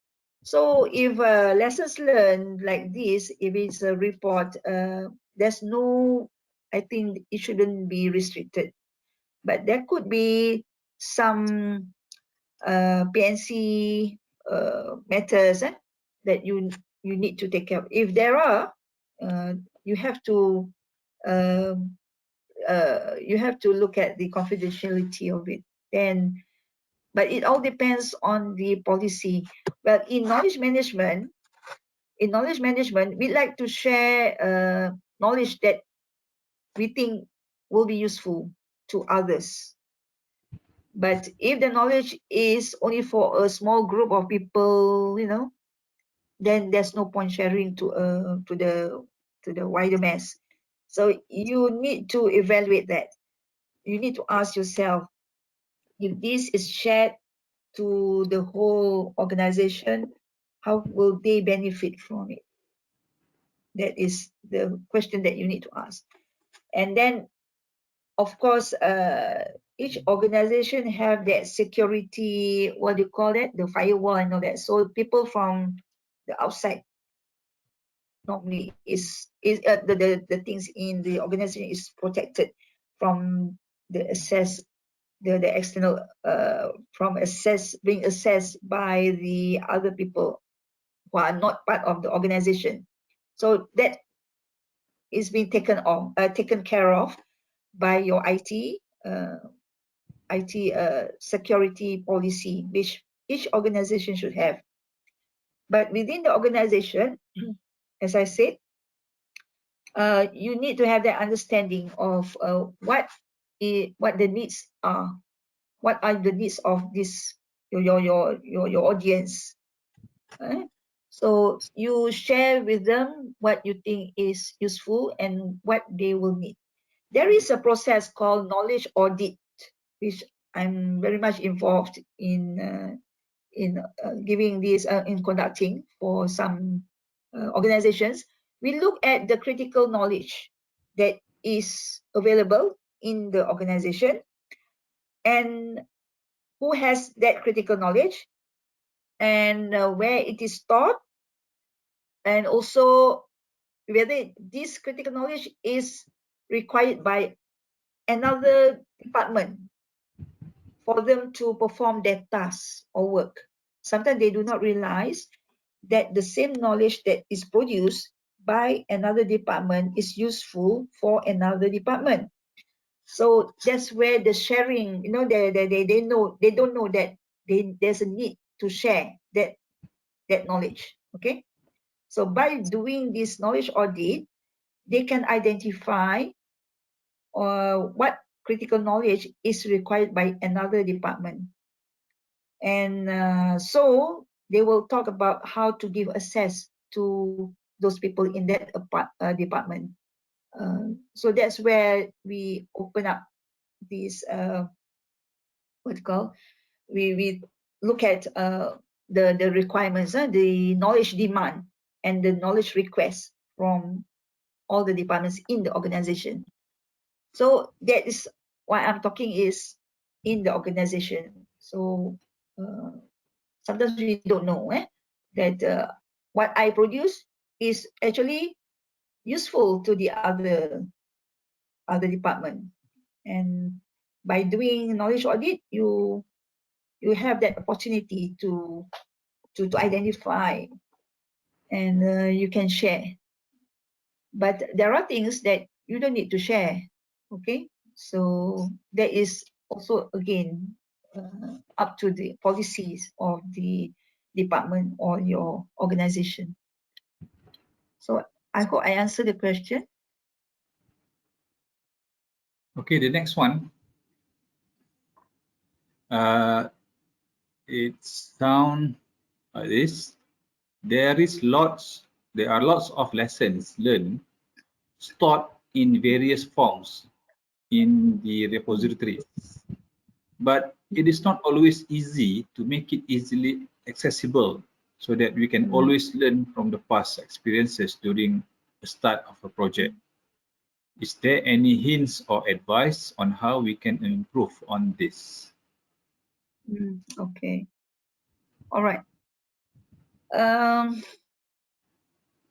So if lessons learned like this, if it's a report, there's no, I think it shouldn't be restricted, but there could be some PNC matters that you need to take care of. If there are, you have to um, look at the confidentiality of it. Then, but it all depends on the policy. Well, in knowledge management, we like to share knowledge that we think will be useful to others. But if the knowledge is only for a small group of people, you know, then there's no point sharing to the wider mass. So you need to evaluate that. You need to ask yourself if this is shared to the whole organization, how will they benefit from it? That is the question that you need to ask. And then, of course, each organization have that security, what do you call that, the firewall and all that. So people from the outside normally is the things in the organization is protected from the access, the external from being assessed by the other people who are not part of the organization. So that is being taken care of by your IT security policy, which each organization should have. But within the organization, as I said, you need to have that understanding of what the needs are. What are the needs of this your audience? So you share with them what you think is useful and what they will need. There is a process called knowledge audit, which I'm very much involved in giving this in conducting for some organizations. We look at the critical knowledge that is available in the organization and who has that critical knowledge and where it is stored, and also whether this critical knowledge is required by another department for them to perform their tasks or work. Sometimes they do not realize that the same knowledge that is produced by another department is useful for another department. So that's where the sharing, you know, they don't know that there's a need to share that knowledge. Okay. So by doing this knowledge audit, they can identify what critical knowledge is required by another department. And so they will talk about how to give access to those people in that department. So that's where we open up this what you call, we look at the requirements, the knowledge demand and the knowledge request from all the departments in the organization. So that is why I'm talking is in the organization. So sometimes we don't know that what I produce is actually useful to the other department. And by doing knowledge audit, you have that opportunity to identify and you can share. But there are things that you don't need to share. Okay, so that is also again up to the policies of the department or your organization. So I hope I answered the question. Okay, the next one. It sounds like this. There are lots of lessons learned stored in various forms in the repositories, but it is not always easy to make it easily accessible so that we can always learn from the past experiences during the start of a project. Is there any hints or advice on how we can improve on this? Okay. All right.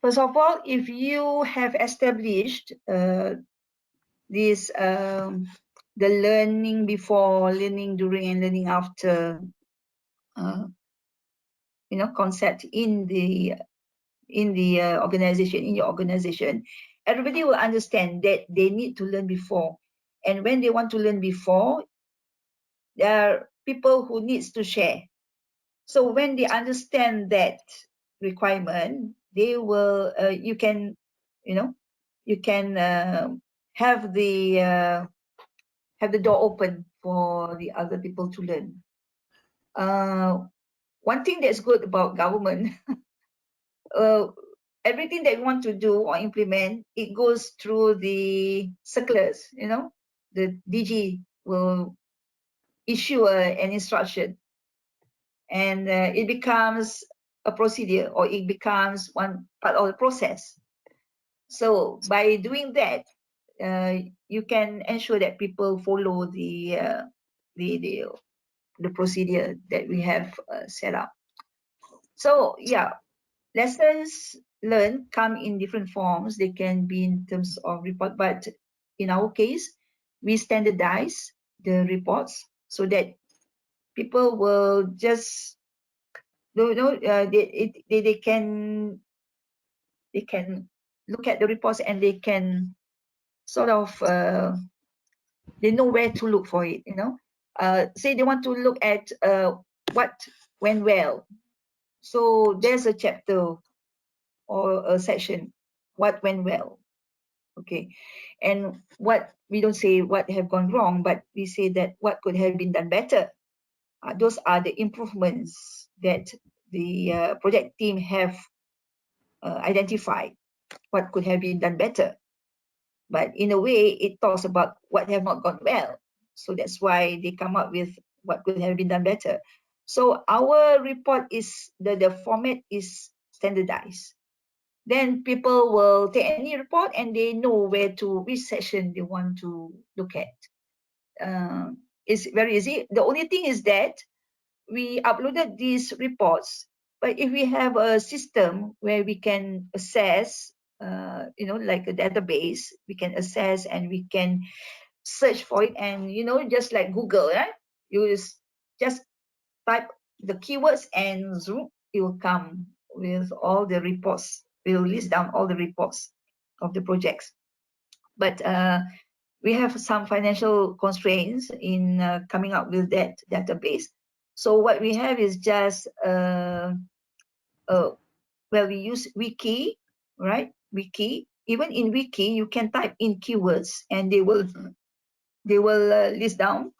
First of all, if you have established this the learning before, learning during, and learning after, concept in the organization, in your organization, everybody will understand that they need to learn before. And when they want to learn before, there are people who needs to share. So when they understand that requirement, they will you can have the door open for the other people to learn. One thing that's good about government, everything that you want to do or implement, it goes through the circulars. The DG will issue an instruction, and it becomes a procedure, or it becomes one part of the process. So by doing that, you can ensure that people follow the procedure that we have set up. So yeah, lessons learned come in different forms. They can be in terms of report, but in our case, we standardize the reports so that people will just they can look at the reports, and they can sort of they know where to look for it. Say they want to look at what went well, so there's a chapter or a section, what went well. Okay, and what we don't say what have gone wrong, but we say that what could have been done better. Those are the improvements that the project team have identified, what could have been done better. But in a way, it talks about what have not gone well. So that's why they come up with what could have been done better. So our report is, the format is standardized. Then people will take any report and they know which section they want to look at. It's very easy. The only thing is that we uploaded these reports, but if we have a system where we can assess, like a database, we can assess and we can search for it, and just like Google, right? You just type the keywords and zoom, it will come with all the reports. It will list down all the reports of the projects. But we have some financial constraints in coming up with that database. So what we have is just we use Wiki, right? Wiki. Even in Wiki, you can type in keywords, and they will list down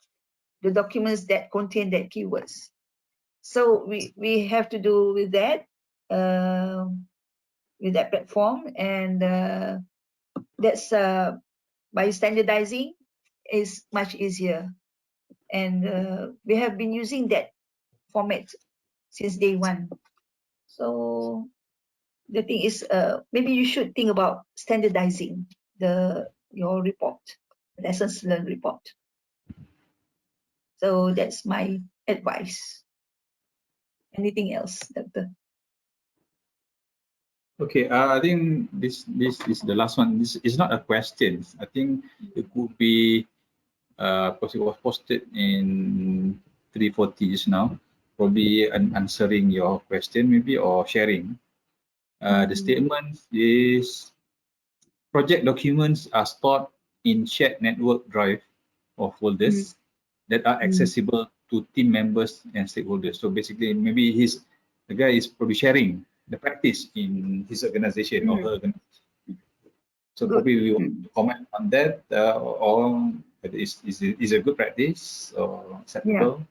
the documents that contain that keywords. So we have to do with that platform, and that's by standardizing is much easier. And we have been using that format since day one. So the thing is, maybe you should think about standardizing your report, lessons learned report. So that's my advice. Anything else, Doctor? Okay, I think this is the last one. This is not a question. I think it could be because it was posted in 3:40 just now. Probably answering your question maybe, or sharing. The statement is project documents are stored in shared network drive or folders that are accessible to team members and stakeholders. So basically, maybe the guy is probably sharing the practice in his organization or her organization. So probably we want to comment on that, or is a good practice or acceptable?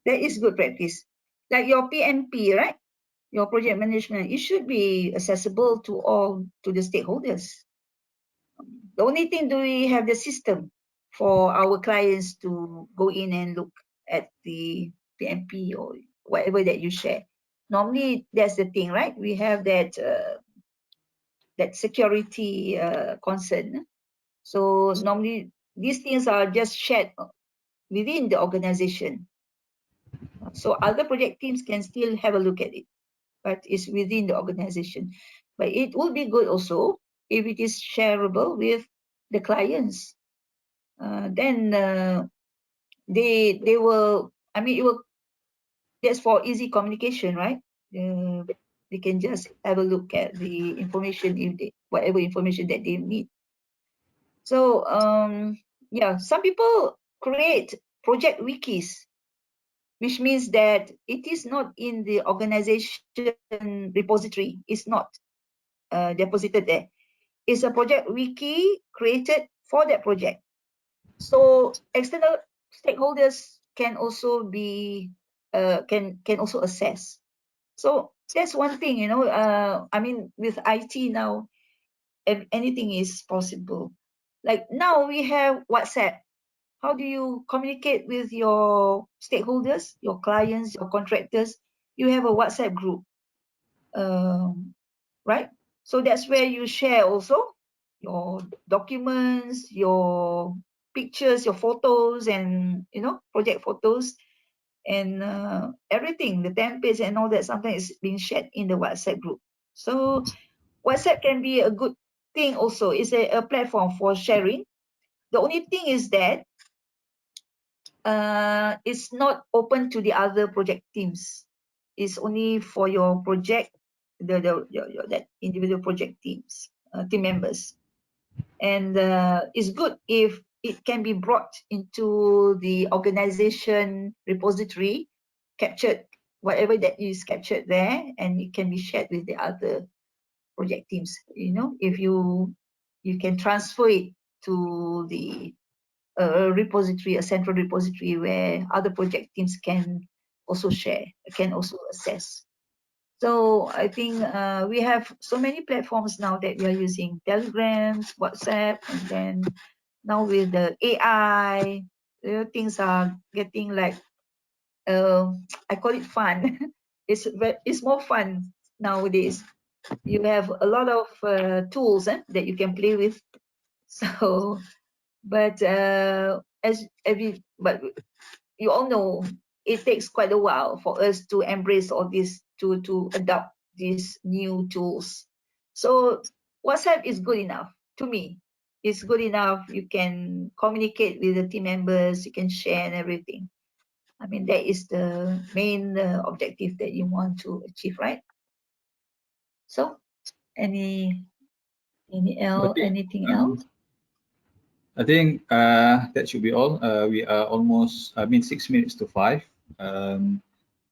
Yeah. That is good practice. Like your PMP, right? Your project management, it should be accessible to all, to the stakeholders. The only thing, do we have the system for our clients to go in and look at the PMP or whatever that you share? Normally, that's the thing, right? We have that that security concern. So normally, these things are just shared within the organization. So other project teams can still have a look at it, but it's within the organization. But it would be good also if it is shareable with the clients. Then they will, I mean, it will, that's for easy communication, right? They can just have a look at the information, if they, whatever information that they need. So yeah, some people create project wikis, which means that it is not in the organization repository. It's not deposited there. It's a project wiki created for that project. So external stakeholders can also be can also assess. So that's one thing, you know. I mean, with IT now, anything is possible. Like now we have WhatsApp. How do you communicate with your stakeholders, your clients, your contractors? You have a WhatsApp group, right? So that's where you share also your documents, your pictures, your photos, and project photos, and everything, the templates and all that. Sometimes is being shared in the WhatsApp group. So WhatsApp can be a good thing also. It's a platform for sharing. The only thing is that it's not open to the other project teams. It's only for your project, your that individual project teams, team members. And it's good if it can be brought into the organization repository, captured, whatever that is captured there, and it can be shared with the other project teams. If you can transfer it to the repository, a central repository where other project teams can also share, can also access. So I think we have so many platforms now that we are using: Telegrams, WhatsApp, and then now with the AI, things are getting like I call it fun. It's more fun nowadays. You have a lot of tools that you can play with. So, but but you all know it takes quite a while for us to embrace all this, to adopt these new tools. So WhatsApp is good enough to me. It's good enough. You can communicate with the team members, you can share and everything. I mean, that is the main objective that you want to achieve, right? So anything else? I think that should be all. We are almost, 6 minutes to 5. On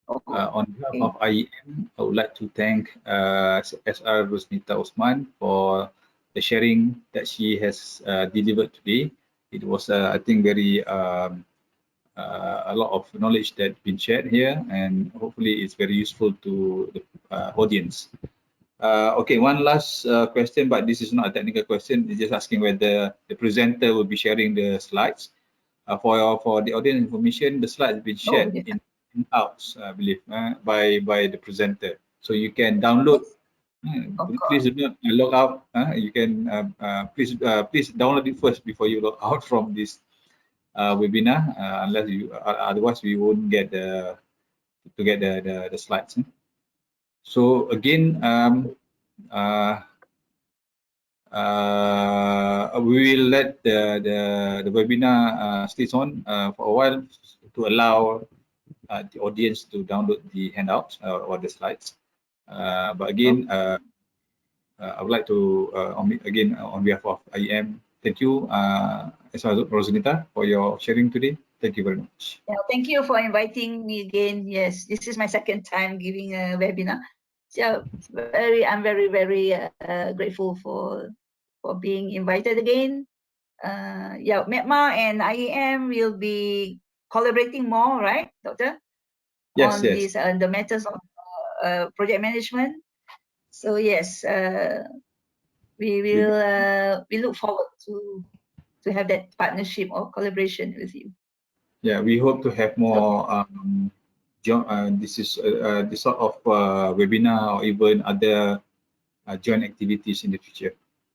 behalf of IEM, I would like to thank SR Rosnita Osman for the sharing that she has delivered today. It was, I think, very a lot of knowledge that's been shared here, and hopefully it's very useful to the audience. Okay, one last question, but this is not a technical question. It's just asking whether the presenter will be sharing the slides. For the audience information, the slides have been shared in-house, I believe, by the presenter. So you can download. Please do not log out. You can please download it first before you log out from this webinar. Unless you, otherwise we won't get the slides. So again, we will let the webinar stays on for a while to allow the audience to download the handouts or the slides. But again, I would like to on behalf of IEM, thank you, Rosanita, for your sharing today. Thank you very much. Yeah, thank you for inviting me again. Yes, this is my second time giving a webinar. So I'm very grateful for being invited again. Yeah, MEPMA and IEM will be collaborating more, right, Doctor? Yes, on yes. these the matters of project management. So yes, we look forward to have that partnership or collaboration with you. Yeah, we hope to have more this sort of webinar or even other joint activities in the future.